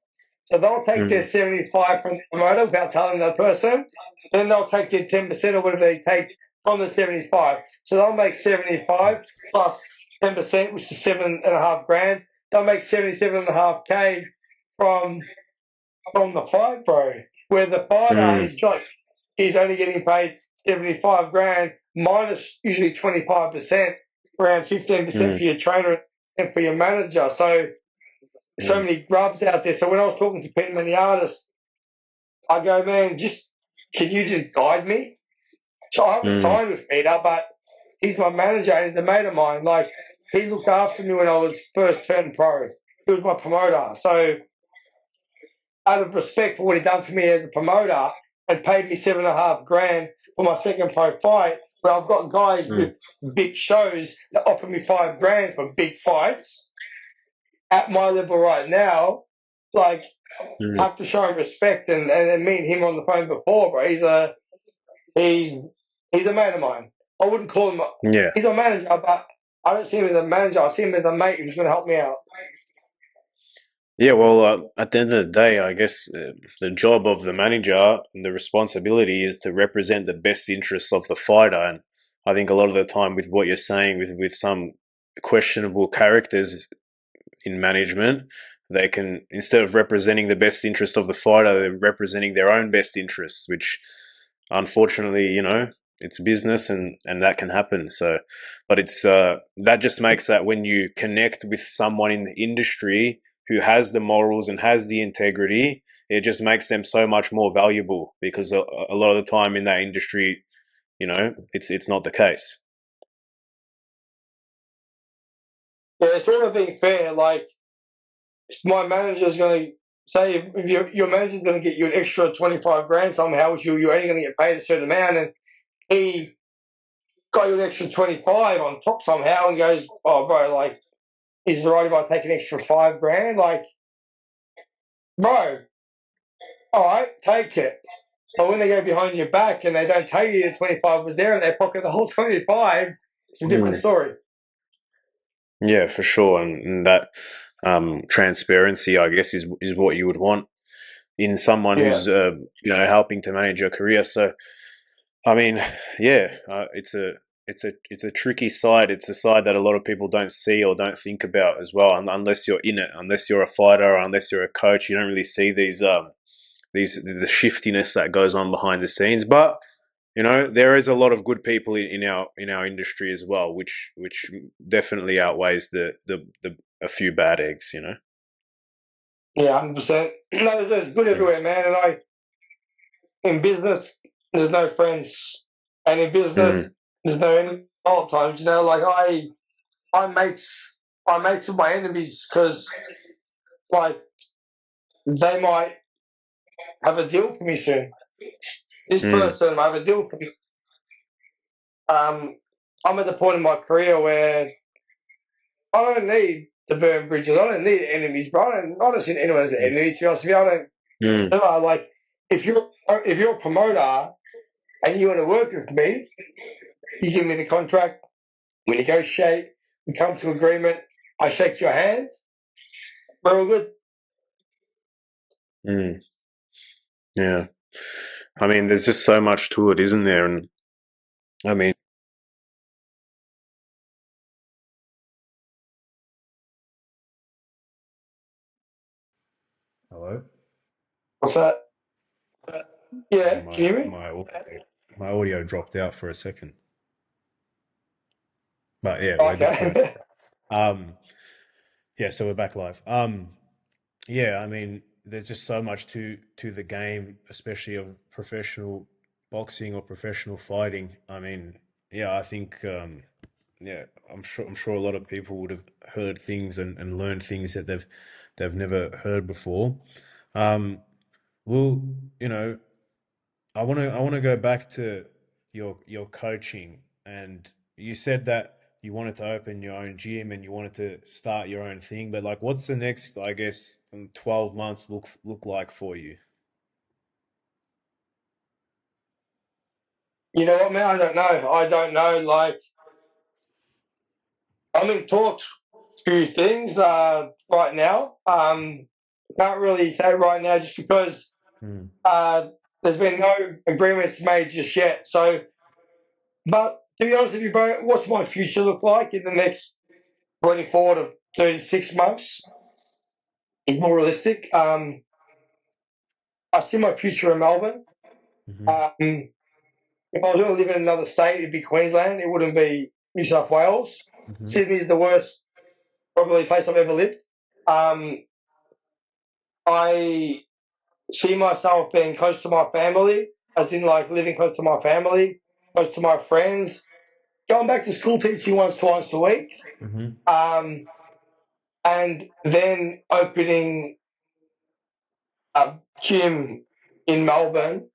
So they'll take their 75 from the promoter without telling that person. Then they'll take their 10% or whatever they take from the 75. So they'll make 75 plus 10%, which is 7.5 grand. They'll make 77.5K from the fight, bro. Where the fighter is like he's only getting paid 75 grand minus usually 25%, around 15% for your trainer and for your manager. So many grubs out there. So when I was talking to Peter many artists, I go, man, can you just guide me? So I haven't signed with Peter, but he's my manager and he's a mate of mine. Like he looked after me when I was first turned pro. He was my promoter. So out of respect for what he done for me as a promoter and paid me 7.5 grand for my second pro fight, where I've got guys with big shows that offer me 5 grand for big fights at my level right now, like have to show him respect and me and him on the phone before, bro. He's a man of mine. I wouldn't call him Yeah. he's a manager, but I don't see him as a manager. I see him as a mate who's going to help me out. Yeah, well, at the end of the day, I guess the job of the manager and the responsibility is to represent the best interests of the fighter. And I think a lot of the time, with what you're saying, with some questionable characters in management, they can, instead of representing the best interest of the fighter, they're representing their own best interests, which unfortunately, it's business, and that can happen. So, but it's that just makes that when you connect with someone in the industry who has the morals and has the integrity, it just makes them so much more valuable, because a lot of the time in that industry, it's not the case. Yeah, it's all about being fair. Like, if my manager's going to say if your manager's going to get you an extra 25 grand somehow, which you're only going to get paid a certain amount, and he got you an extra 25 on top somehow and goes, oh, bro, like, is it right if I take an extra 5 grand? Like, bro, all right, take it. But when they go behind your back and they don't tell you the 25 was there and they pocket the whole 25, it's a different Mm. story. Yeah, for sure, and that transparency, I guess, is what you would want in someone Yeah. who's helping to manage your career. So, I mean, yeah, it's a tricky side. It's a side that a lot of people don't see or don't think about as well, unless you're in it, unless you're a fighter, or unless you're a coach. You don't really see these the shiftiness that goes on behind the scenes. But there is a lot of good people in our industry as well, which definitely outweighs the a few bad eggs. Yeah, 100%. No, there's good Mm. everywhere, man. And in business, there's no friends. And in Mm. business, there's no enemies all the time. Like I mates, I mates with my enemies because, like, they might have a deal for me soon. This Mm. person might have a deal for me. I'm at the point in my career where I don't need to burn bridges. I don't need enemies, bro. I don't see anyone as an enemy. To be honest with you, I don't. Mm. Like, if you're a promoter and you want to work with me, you give me the contract, we negotiate, we come to agreement, I shake your hand, we're all good. Mm. Yeah. I mean, there's just so much to it, isn't there? And I mean, hello. What's that? Yeah, Yeah, can my you hear me? my my audio dropped out for a second, but yeah, we're good to go. Okay. Um, yeah, so we're back live. Yeah, I mean, there's just so much to the game, especially of professional boxing or professional fighting. I mean, yeah, I think yeah, I'm sure a lot of people would have heard things and learned things that they've never heard before. Um, well, you know, I want to go back to your coaching, and you said that you wanted to open your own gym and you wanted to start your own thing, but like, what's the next, I guess, 12 months look like for you? You know what, man? I don't know. I don't know. Like, I'm in talks few things right now. Can't really say right now just because Mm. uh, there's been no agreements made just yet. So, but to be honest with you, bro, what's my future look like in the next 24 to 36 months? Is more realistic. I see my future in Melbourne. Mm-hmm. If I was going to live in another state, it'd be Queensland. It wouldn't be New South Wales. Mm-hmm. Sydney's the worst probably place I've ever lived. Um, I see myself being close to my family, as in like living close to my family, close to my friends, going back to school teaching once, twice a week, Mm-hmm. um, and then opening a gym in Melbourne.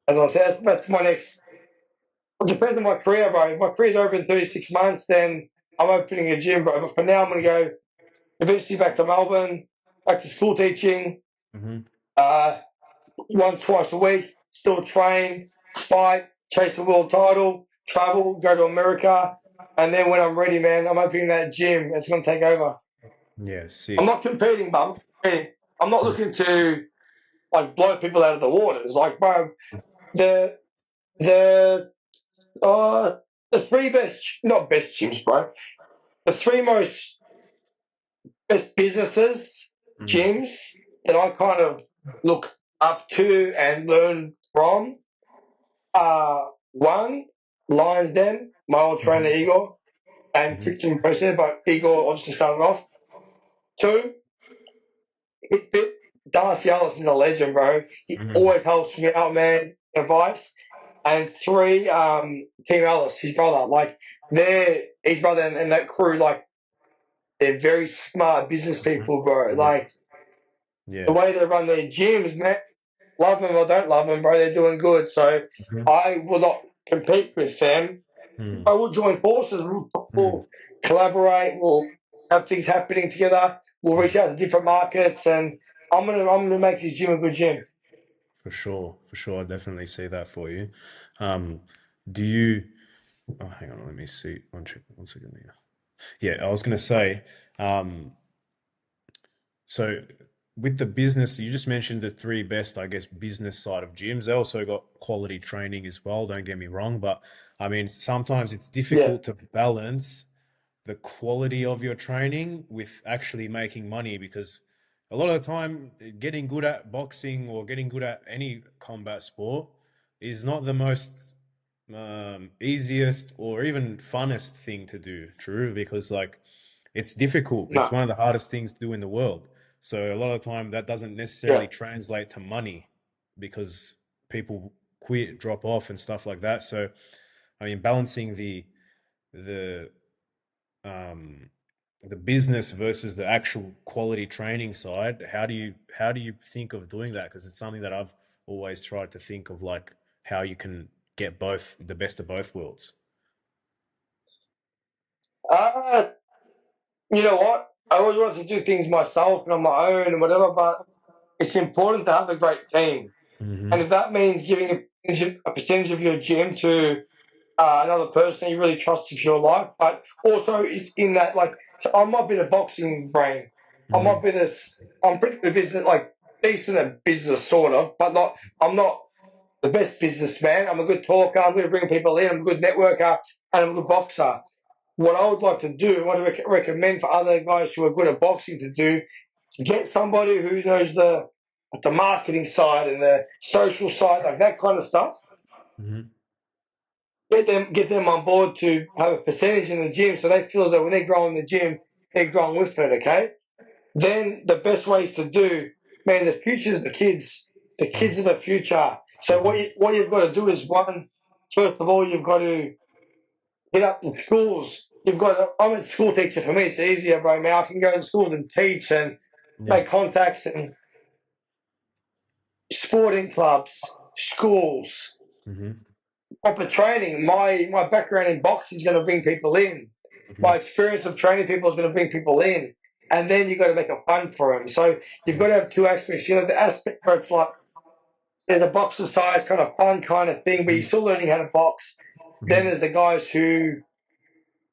As I said, that's my next. It depends on my career, bro. If my career's over in 36 months, then I'm opening a gym, bro. But for now, I'm going to go eventually back to Melbourne, back to school teaching, Mm-hmm. uh, once, twice a week, still train, fight, chase a world title, travel, go to America. And then when I'm ready, man, I'm opening that gym. It's going to take over. Yeah, I'm sick. not competing, but I'm competing. I'm not looking to like blow people out of the waters. Like, bro, the the uh the three best, not best gyms, bro. The three most best businesses, Mm-hmm. gyms that I kind of look up to and learn from. One, Lions Den, my old trainer Mm-hmm. Igor, and Mm-hmm. Christian process, but Igor obviously started off. Two, Fitbit, Darcy Ellis is a legend, bro. He Mm-hmm. always helps me out, man, advice. And three, Team Ellis, his brother, like they're his brother and that crew, like they're very smart business Mhm. people, bro. Yeah. Like the Yeah. way they run their gyms, man. Love them or don't love them, bro. They're doing good. So Mhm. I will not compete with them. Mm. I will join forces. Mm. We'll collaborate. We'll have things happening together. We'll reach Mm. out to different markets, and I'm gonna make his gym a good gym. For sure. For sure. I definitely see that for you. Um, do you, oh, hang on, let me see. One second here. Yeah, I was going to say, um, so with the business, you just mentioned the three best, I guess, business side of gyms. They also got quality training as well, don't get me wrong, but I mean, sometimes it's Yeah, difficult to balance the quality of your training with actually making money because a lot of the time getting good at boxing or getting good at any combat sport is not the most easiest or even funnest thing to do. True, because like it's difficult. It's no, one of the hardest things to do in the world. So a lot of the time that doesn't yeah. necessarily translate to money because people quit, drop off, and stuff like that. So I mean, balancing the um, the business versus the actual quality training side. How do you think of doing that? Because it's something that I've always tried to think of, like how you can get both the best of both worlds. Uh, you know what? I always wanted to do things myself and on my own and whatever, but it's important to have a great team. And Hmm. if that means giving a percentage of your gym to another person you really trust with your life, but also it's in that like so I might be the boxing brain. I might Hmm. be this. I'm pretty good business, like decent at business sort of, but not. I'm not the best businessman. I'm a good talker. I'm going to bring people in. I'm a good networker, and I'm a good boxer. What I would like to do, what I recommend for other guys who are good at boxing to do, is get somebody who knows the marketing side and the social side, like that kind of stuff. Hmm. Get them on board to have a percentage in the gym, so they feel that when they're growing the gym, they're growing with it. Okay. Then the best ways to do, man, the future's the kids. The kids are the future. So what Hmm. what you've got to do is one, first of all, you've got to hit up the schools. You've got to, I'm a school teacher. For me, it's easier, bro. Man, I can go to schools and teach and Yeah. make contacts and sporting clubs, schools, Hmm. proper training. My background in boxing is going to bring people in. My Hmm. experience of training people is going to bring people in. And then you've got to make it fun for them. So you've got to have two aspects. You know, the aspect where it's like there's a boxer size kind of fun kind of thing, but you're still learning how to box. Then Hmm. there's the guys who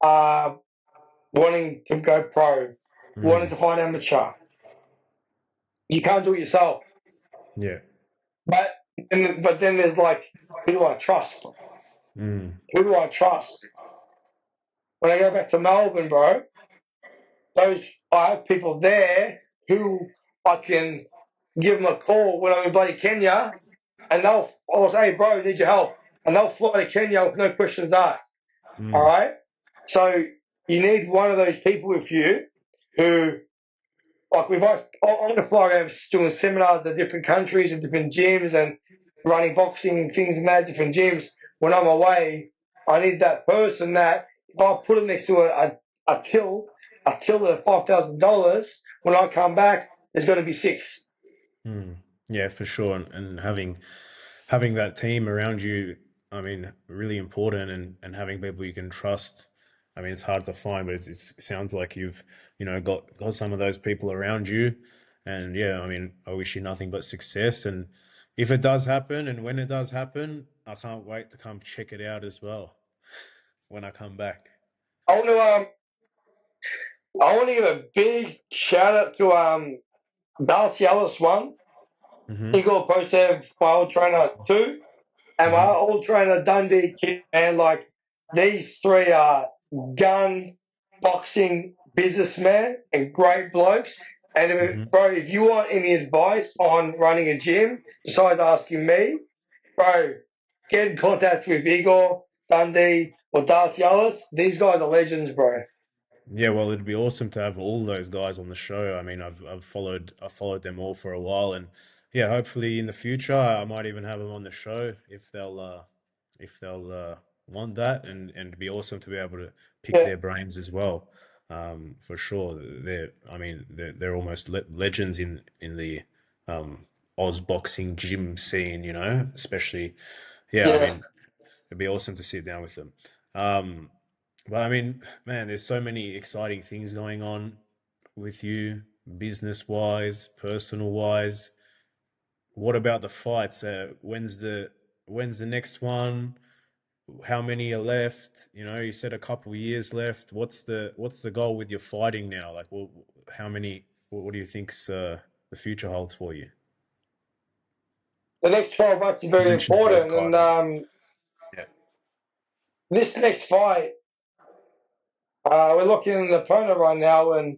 are wanting to go pro, wanting Hmm. to find amateur. You can't do it yourself. Yeah. But but then there's like, who do I trust? Mm. Who do I trust? When I go back to Melbourne, bro, those I have people there who I can give them a call when I'm in bloody Kenya, and I'll say, hey, bro, need your help, and they'll fly to Kenya with no questions asked. All Mm. right, so you need one of those people with you who, like, I'm going to fly around doing seminars in different countries and different gyms and running boxing and things and that different gyms. When I'm away, I need that person that if I put them next to a till, a till of $5,000, when I come back, there's going to be six. Mm. Yeah, for sure. And having that team around you, I mean, really important, and having people you can trust. I mean, it's hard to find, but it sounds like you've, got some of those people around you. And yeah, I mean, I wish you nothing but success. And if it does happen, and when it does happen, I can't wait to come check it out as well when I come back. I want to give a big shout out to Darcy Ellis one, Hmm. Igor Posev, my old trainer two, and my Hmm. old trainer Dundee Kid, and like these three are gun boxing businessmen and great blokes. And Hmm. bro, if you want any advice on running a gym, besides asking me, bro, get in contact with Igor, Dundee, or Darcy Ellis. These guys are legends, bro. Yeah, well, it'd be awesome to have all those guys on the show. I mean, I've followed them all for a while, and yeah, hopefully in the future I might even have them on the show if they'll want that, and it'd be awesome to be able to pick Yeah, their brains as well. for sure. They're almost legends in the Oz boxing gym scene, you know, especially. Yeah, I Yeah. mean, it'd be awesome to sit down with them. Um, but I mean, man, there's so many exciting things going on with you, business wise, personal wise. What about the fights? When's the next one? How many are left? You know, you said a couple years left. What's the goal with your fighting now? Like, well, how many? What do you think's the future holds for you? The next 12 months is You very mentioned world important. And titles. Yeah. this next fight, we're looking in the opponent right now, and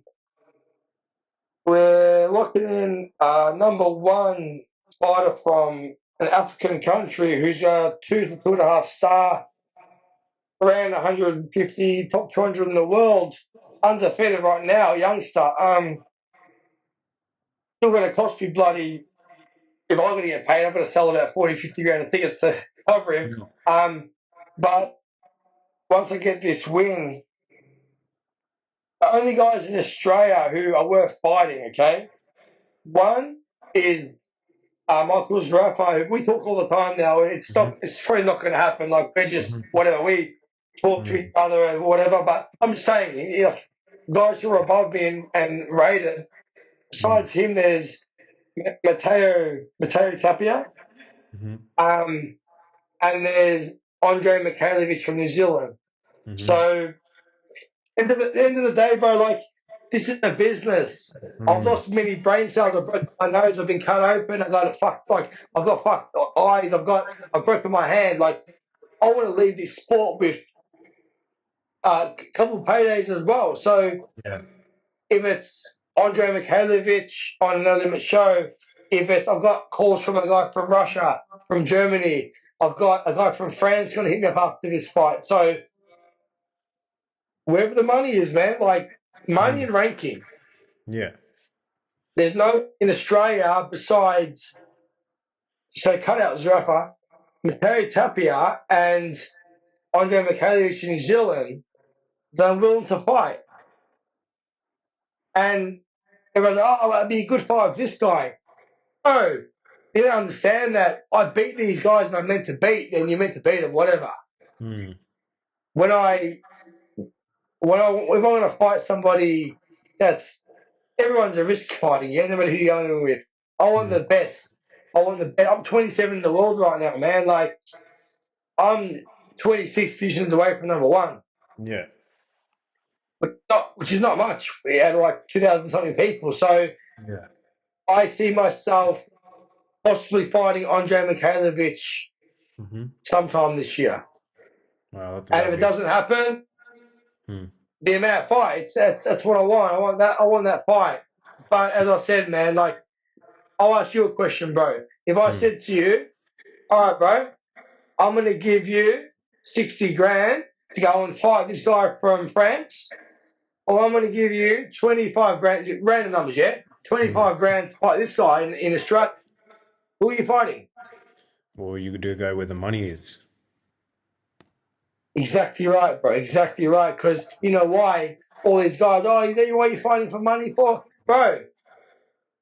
we're looking in number one fighter from an African country who's a 2 to 2.5 star, around 150, top 200 in the world, undefeated right now, youngster. Still going to cost me bloody, if I'm going to get paid, I'm going to sell about 40, 50 grand of tickets to cover him. Yeah. But once I get this win, the only guys in Australia who are worth fighting, okay? One is Michael's Rafa. We talk all the time now. Hmm. It's probably not going to happen. Like we're just Hmm. whatever. We talk to each other and whatever. But I'm just saying, like guys who are above me and rated. Hmm. Besides him, there's Matteo Tapia, Hmm. um, and there's Andre Mikhailovich from New Zealand. Hmm. So at the end of the day, bro, like this is a business. I've Hmm. lost many brain cells. I've broken my nose. I've been cut open. I've got a fuck like I've got fucked eyes. I've broken my hand. Like I want to leave this sport with a couple of paydays as well. So Yeah. if it's Andre Mikhailovich on an Limit show, if it's I've got calls from a guy from Russia, from Germany. I've got a guy from France going to hit me up after this fight. So wherever the money is, man, like money Mm. and ranking. Yeah. There's no in Australia besides so cut out Zrafa, Materi Tapia, and Andre Mikhailovich in New Zealand that are willing to fight. And everyone's like, oh, that'd be a good fight with this guy. Oh, you don't understand that I beat these guys and I'm meant to beat, then you're meant to beat them, whatever. Mm. When I if I'm gonna fight somebody that's everyone's a risk fighting, yeah, no matter who you're going with. I want Mm. the best. I want the best. I'm 27 in the world right now, man. Like I'm 26 positions away from number one, Yeah. but which is not much. We had like 2,000 something people, so Yeah. I see myself possibly fighting Andre Mikhailovich Hmm. sometime this year. Wow, And if that'd it be doesn't awesome. happen, Mm. the amount of fights that's what I want. I want that. I want that fight. But as I said, man, like I'll ask you a question, bro. If I Mm. said to you, all right, bro, I'm going to give you 60 grand to go and fight this guy from France, or I'm going to give you 25 grand, random numbers, yeah? Mm. 25 grand to fight this guy in Australia. Who are you fighting? Well, you do go where the money is. Exactly right, bro. Exactly right. Because you know why? All these guys, oh, you know what you're fighting for money for? Bro,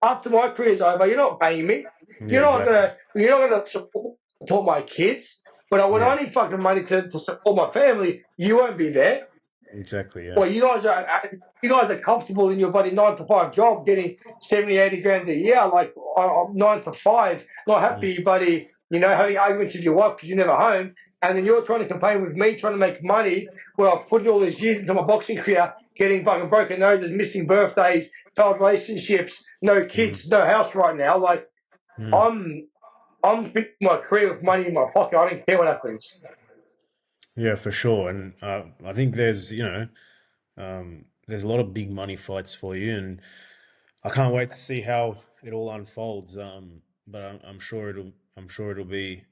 after my career's over, you're not paying me. Yeah, exactly. You're not gonna support my kids. But when Yeah, I need fucking money to support my family, you won't be there. exactly. Yeah. Well, you guys are comfortable in your bloody 9 to 5 job, getting 70, 80 grand a year, like 9 to 5, not Mm. happy, buddy. You know, having arguments with your wife because you're never home, and then you're trying to complain with me, trying to make money. Where I've put all these years into my boxing career, getting fucking broken noses, missing birthdays, failed relationships, no Mm. kids, no house right now. Like Mm. I'm, I'm finishing my career with money in my pocket. I don't care what happens. Yeah, for sure. And I think there's a lot of big money fights for you, and I can't wait to see how it all unfolds. But I'm sure it'll be,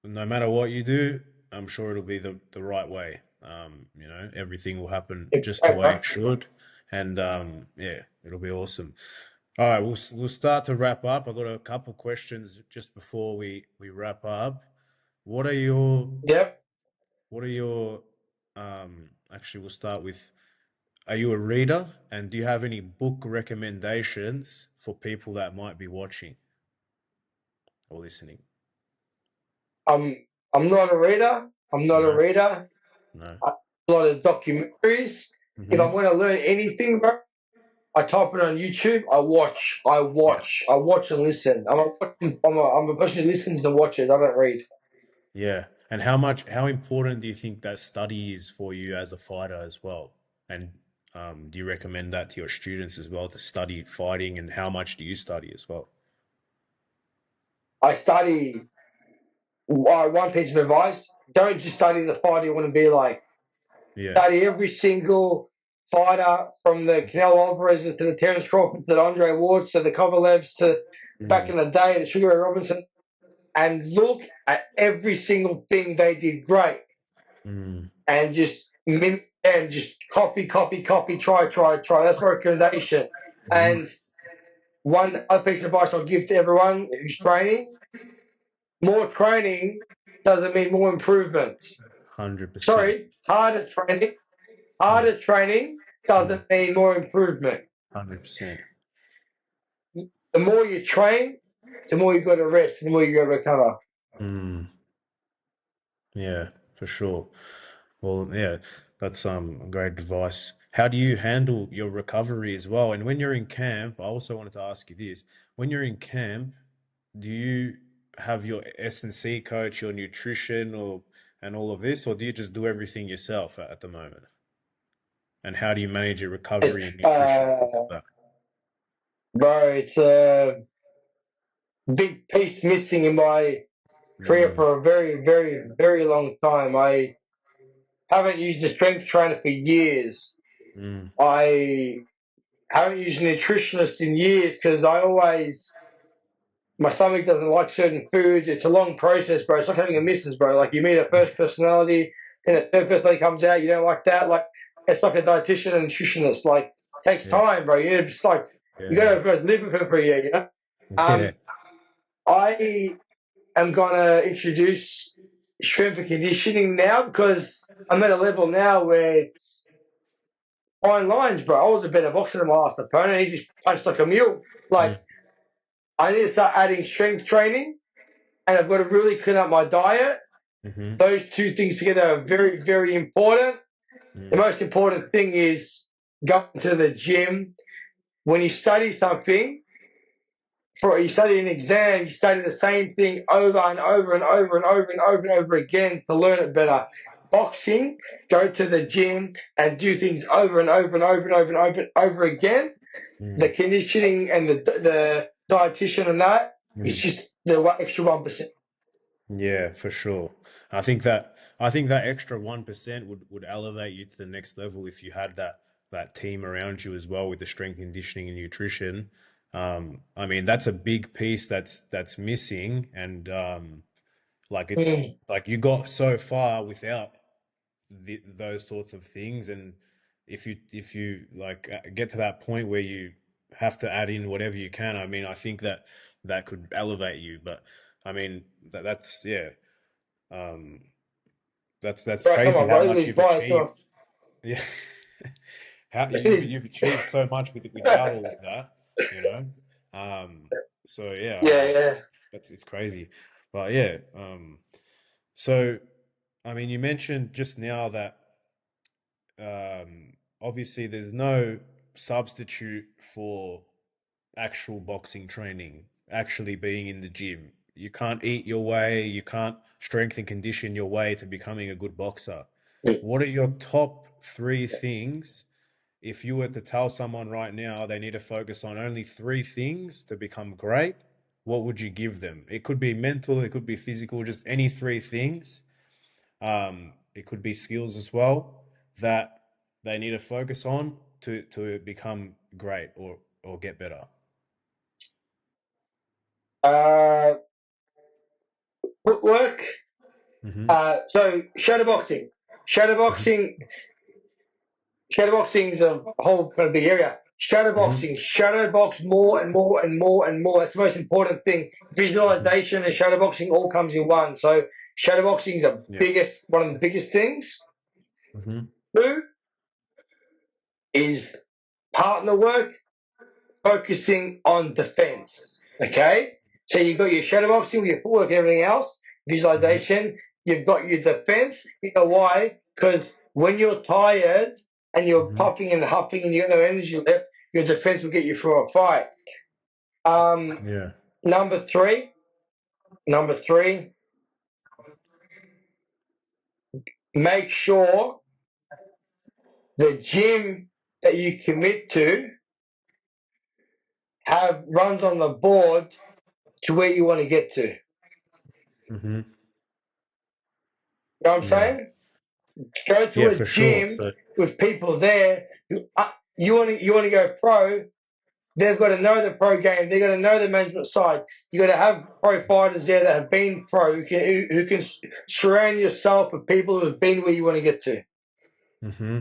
no matter what you do, I'm sure it'll be the right way. Everything will happen just the way Bro. it should, and yeah, it'll be awesome. All right, we'll start to wrap up. I've got a couple questions just before we wrap up. What are your Yep. what are your Actually, we'll start with are you a reader? And do you have any book recommendations for people that might be watching or listening? I'm I'm not a reader. I'm not a No, reader. no. I watch a lot of documentaries. If I Mm-hmm. want to learn anything, bro, I type it on YouTube. Yeah. I watch and listen. I'm a person who listens and watches. I don't read. Yeah. And how important do you think that study is for you as a fighter as well? And do you recommend that to your students as well to study fighting? And how much do you study as well? I study. One piece of advice: don't just study the fighter you want to be like. Yeah. Study every single fighter from the Canelo Alvarez to the Terence Crawford to the Andre Wards to the Kovalevs to back Mm, in the day the Sugar Ray Robinson, and look at every single thing they did great, mm, and just mimic and just copy, try. That's my recommendation. mm-hmm. And one other piece of advice I'll give to everyone who's training: more training doesn't mean more improvement. 100%. Sorry, Mm, harder training mm, doesn't mean more improvement. 100%. The more you train, the more you got to rest, the more you got to recover. Mm, yeah, for sure. Well, yeah, that's great advice. How do you handle your recovery as well? And when you're in camp, I also wanted to ask you this. When you're in camp, do you have your S&C coach, your nutrition or and all of this, or do you just do everything yourself at the moment? And how do you manage your recovery and nutrition and things like Bro, it's a big piece missing in my that? career Mm, for a very long time. I haven't used a strength trainer for years. mm, I haven't used a nutritionist in years because my stomach doesn't like certain foods. It's a long process, bro. It's like having a missus, bro. Like you meet a first personality, then a third personality comes out. You don't like that. Like it's like a dietitian and nutritionist. Like it takes yeah, time, bro. You know, just like you got yeah, to first live with her for a year. You know. yeah. I am gonna introduce strength and conditioning now because I'm at a level now where it's fine lines, bro. I was a better boxer than my last opponent. He just punched like a mule. Like Mm, I need to start adding strength training, and I've got to really clean up my diet. mm-hmm, Those two things together are very important. The mm, most important thing is going to the gym. When you study something, for you study an exam, you study the same thing over and over and over and over and over and over again to learn it better. Boxing, go to the gym and do things over and over and over and over and over and over again. The mm, conditioning and the dietitian and that is mm. just the extra 1%. Yeah, for sure. I think that extra 1% would elevate you to the next level if you had that team around you as well with the strength conditioning and nutrition. I mean, that's a big piece that's missing, and like it's Mm. like you got so far without those sorts of things, and if you like get to that point where you have to add in whatever you can, I mean, I think that that could elevate you. But I mean, that's yeah. Um, that's Bro, come crazy on, how bro. Look at much these you've bias. Come achieved. on. Yeah, how Look at these. you've achieved so much without all of that, you know. Um, so yeah, I Yeah, mean, yeah. that's it's crazy, but yeah. So I mean, you mentioned just now that obviously there's no substitute for actual boxing training, actually being in the gym. You can't eat your way, you can't strength and condition your way to becoming a good boxer. What are your top three things if you were to tell someone right now they need to focus on only three things to become great? What would you give them? It could be mental, it could be physical, just any three things. It could be skills as well that they need to focus on to become great or get better. Uh, Footwork. Hmm. So shadowboxing. Hmm. Shadowboxing. Shadowboxing is a whole kind of big area. Hmm. Shadowboxing. Shadowbox more and more and more and more. That's the most important thing. Hmm. Visualization and shadowboxing all comes in one. So shadowboxing is Yeah. one of the biggest things. Hmm. Two, is partner work, focusing on defense. Okay? So you've got your shadowboxing, your footwork, everything else, visualization. You've got your defense. You know why? Because when you're tired and you're puffing and huffing and you got no energy left, your defense will get you through a fight. Yeah. Number three, make sure the gym that you commit to have runs on the board to where you want to get to. Mm-hmm. You know what I'm Yeah. saying? Go to Yeah, a for sure. gym So, with people there. You want to go pro. They've got to know the pro game. They've got to know the management side. You got to have pro fighters there that have been pro who can surround yourself with people who have been where you want to get to. hmm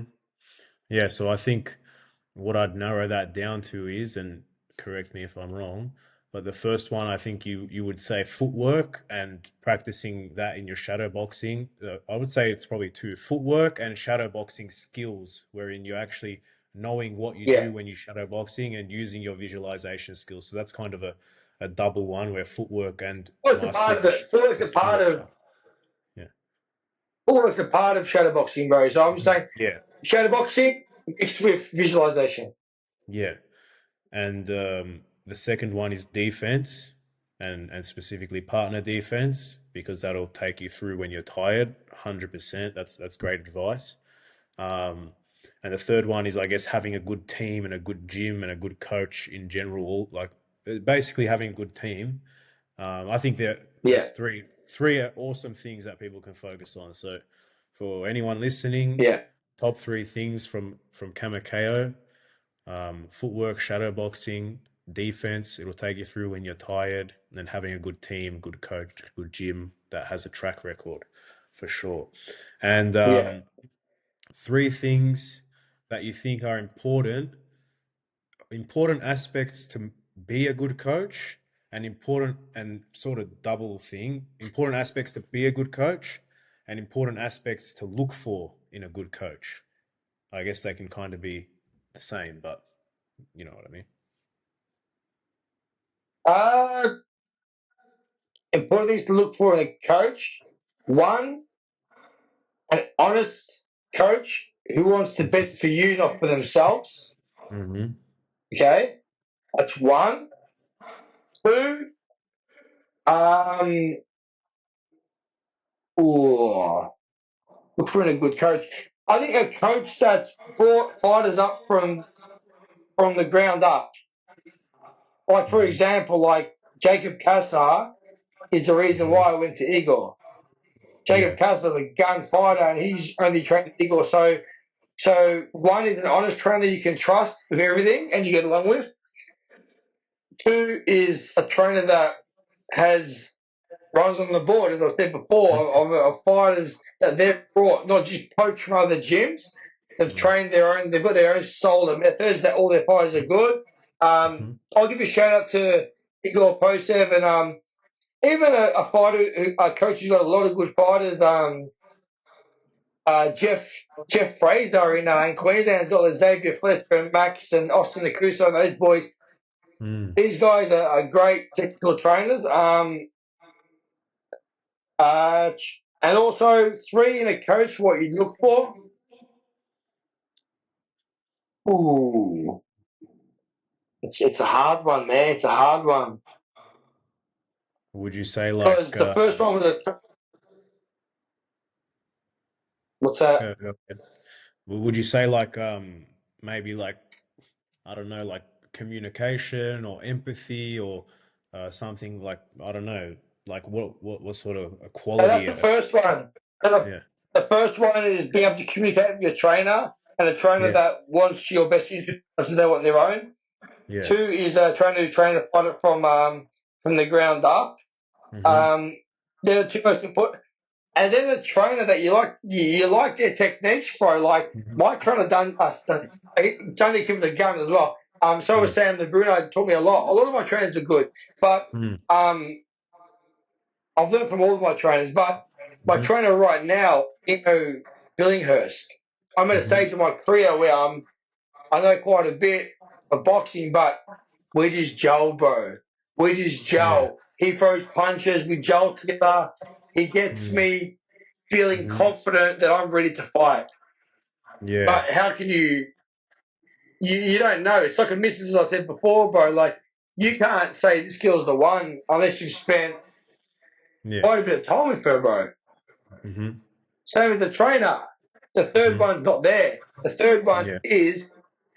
yeah. So I think what I'd narrow that down to is, and correct me if I'm wrong, but the first one I think you would say footwork and practicing that in your shadow boxing. I would say it's probably two: footwork and shadow boxing skills, wherein you're actually knowing what you Yeah. do when you shadow boxing and using your visualization skills. So that's kind of a double one where footwork and Footwork's a part mastering of it. Footwork's the a skill part of of shadow. Yeah. footwork's a part of shadowboxing, bro. So I'm just saying Yeah. shadowboxing mixed with visualization. Yeah. And the second one is defense, and specifically partner defense, because that'll take you through when you're tired. 100%. That's great advice. Um, and the third one is, I guess, having a good team and a good gym and a good coach in general. Like basically having a good team. I think Yeah. that's three awesome things that people can focus on. So for anyone listening, Yeah. top three things from CamaKO: footwork, shadow boxing, defense. It'll take you through when you're tired, and having a good team, good coach, good gym that has a track record, for sure. And Yeah. three things that you think are important aspects to be a good coach, and important and sort of double thing: important aspects to be a good coach, and important aspects to look for in a good coach. I guess they can kind of be the same, but you know what I mean. Uh, Important things to look for in a coach. One, an honest coach who wants the best for you, not for themselves. Mm-hmm. Okay, that's one. Two, um, ooh, look for a good coach. I think a coach that's brought fighters up from the ground up. Like for Mm-hmm. example, like Jacob Cassar is the reason Mm-hmm. why I went to Igor. Yeah. Jacob Cassar, the gun fighter, and he's only trained Igor. So one is an honest trainer you can trust with everything and you get along with. Two is a trainer that has runs on the board, as I said before, of fighters that they've brought, not just poached from other gyms. They've Yeah. trained their own. They've got their own style of methods. That all their fighters are good. Mm-hmm. I'll give a shout out to Igor Posev and even a fighter, a coach who's got a lot of good fighters. Jeff Fraser in Queensland has got Xavier Fletcher, Max, and Austin Acuso. Those boys, Mm. these guys are great technical trainers. And also three in a coach, what you'd look for. Ooh, it's a hard one, man. It's a hard one Would you say because like the first one was a what's that? okay. Would you say like maybe like, I don't know, like communication or empathy, or something like, I don't know, like what sort of a So that's quality the first one. So yeah. the first one is being able to communicate with your trainer and a trainer Yeah. that wants your best interest, wants to know what their own. Yeah. Two is a trainer who train a fighter from the ground up. Mm-hmm. Um, they're the two most important. And then a trainer that you like their techniques, bro. Like Mm-hmm. my trainer done us done Johnny Kim the gun as well. So was Mm. Sam the Bruno, taught me a lot. A lot of my trainers are good, but Mm. um, I've learned from all of my trainers. But my Mm-hmm. trainer right now, Billinghurst, I'm at a Mm-hmm. stage in my career where I know quite a bit of boxing, but we just gel, bro. We just Yeah. gel. He throws punches, we gel together. He gets Mm. me feeling Hmm. confident that I'm ready to fight. Yeah. But how can you don't know. It's like a miss, as I said before, bro. Like, you can't say this girl's the one unless you've spent Yeah. quite a bit of time with her, bro. Hmm. Same with the trainer. The third Hmm. one's not there. The third one Yeah. is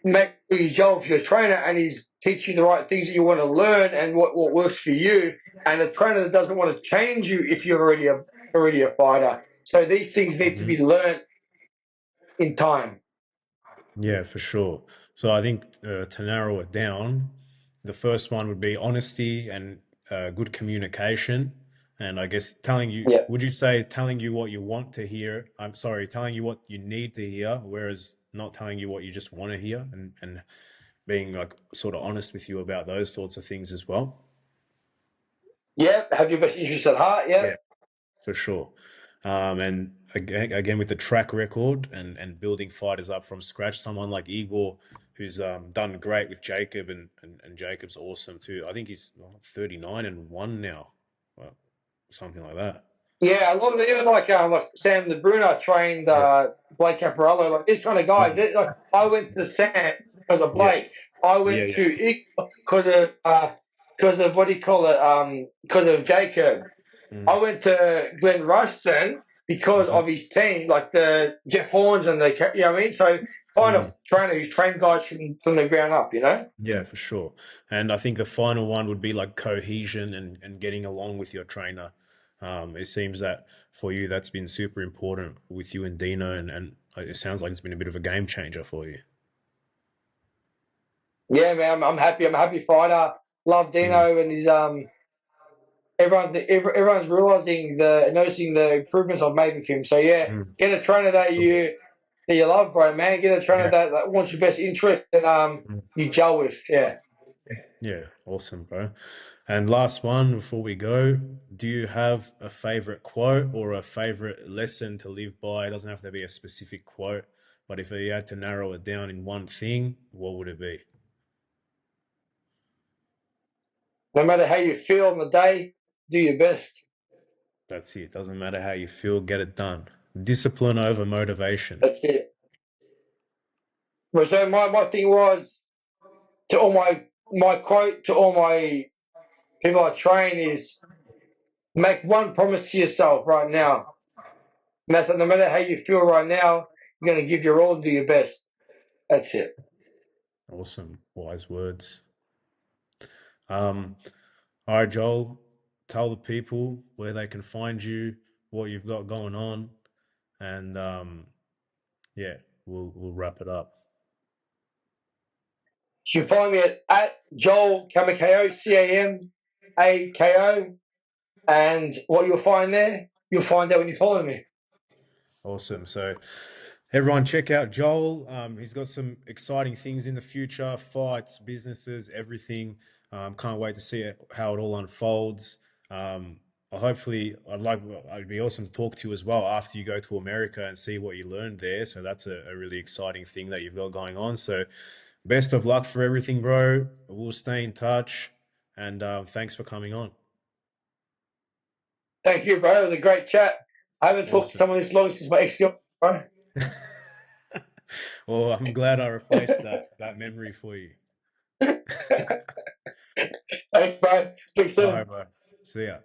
make sure you gel with your trainer and he's teaching you the right things that you want to learn and what works for you. And a trainer that doesn't want to change you if you're already a fighter. So these things need to Hmm. be learned in time. Yeah, for sure. So I think to narrow it down, the first one would be honesty and good communication. And I guess telling you, Yeah. would you say telling you what you want to hear? I'm sorry, telling you what you need to hear, whereas not telling you what you just want to hear, and being like sort of honest with you about those sorts of things as well. Yeah. Have your best interests at heart. Yeah. Yeah, for sure. And again, with the track record and building fighters up from scratch, someone like Igor, who's done great with Jacob, and Jacob's awesome too. I think he's 39 and one now, well, something like that. Yeah, a lot of it, even like Sam the Bruner trained Yeah. Blake Caparello, like this kind of guy. Mm. Like, I went to Sam because of Yeah. Blake. I Yeah. went Yeah. to because of what do you call it? Because of Jacob. I Mm. went to Glen Ruston because Hmm. of his team, like the Jeff Horns and you know what I mean. So find a Mm. trainer who's trained guys from the ground up. You know. Yeah, for sure. And I think the final one would be like cohesion and getting along with your trainer. It seems that for you, that's been super important with you and Dino, and it sounds like it's been a bit of a game changer for you. Yeah, man, I'm happy. I'm a happy fighter. Love Mm. Dino and his everyone's realizing noticing the improvements I've made with him. So yeah, Mm. get a trainer that you love, bro, man. Get a trainer Yeah. that wants your best interest and Mm. you gel with. Yeah. Yeah, awesome, bro. And last one before we go, do you have a favorite quote or a favorite lesson to live by? It doesn't have to be a specific quote, but if you had to narrow it down in one thing, what would it be? No matter how you feel on the day, do your best. That's it. Doesn't matter how you feel, get it done. Discipline over motivation. That's it. But so my thing was to all my quote to all my people I train is make one promise to yourself right now. And that's that no matter how you feel right now, you're gonna give your all and do your best. That's it. Awesome. Wise words. Um, all right, Joel, tell the people where they can find you, what you've got going on, and yeah, we'll wrap it up. You can find me at Joel CamaKO, CAMAKO. And what you'll find there, you'll find out when you follow me. Awesome. So everyone, check out Joel. He's got some exciting things in the future: fights, businesses, everything. Can't wait to see how it all unfolds. Hopefully, It'd be awesome to talk to you as well after you go to America and see what you learned there. So that's a really exciting thing that you've got going on. So best of luck for everything, bro. We'll stay in touch, and thanks for coming on. Thank you, bro. It was a great chat. I haven't talked to Awesome. someone this long since my ex-girlfriend, bro. Well, I'm glad I replaced that memory for you. Thanks, bro. Speak All right, soon. bro. See ya.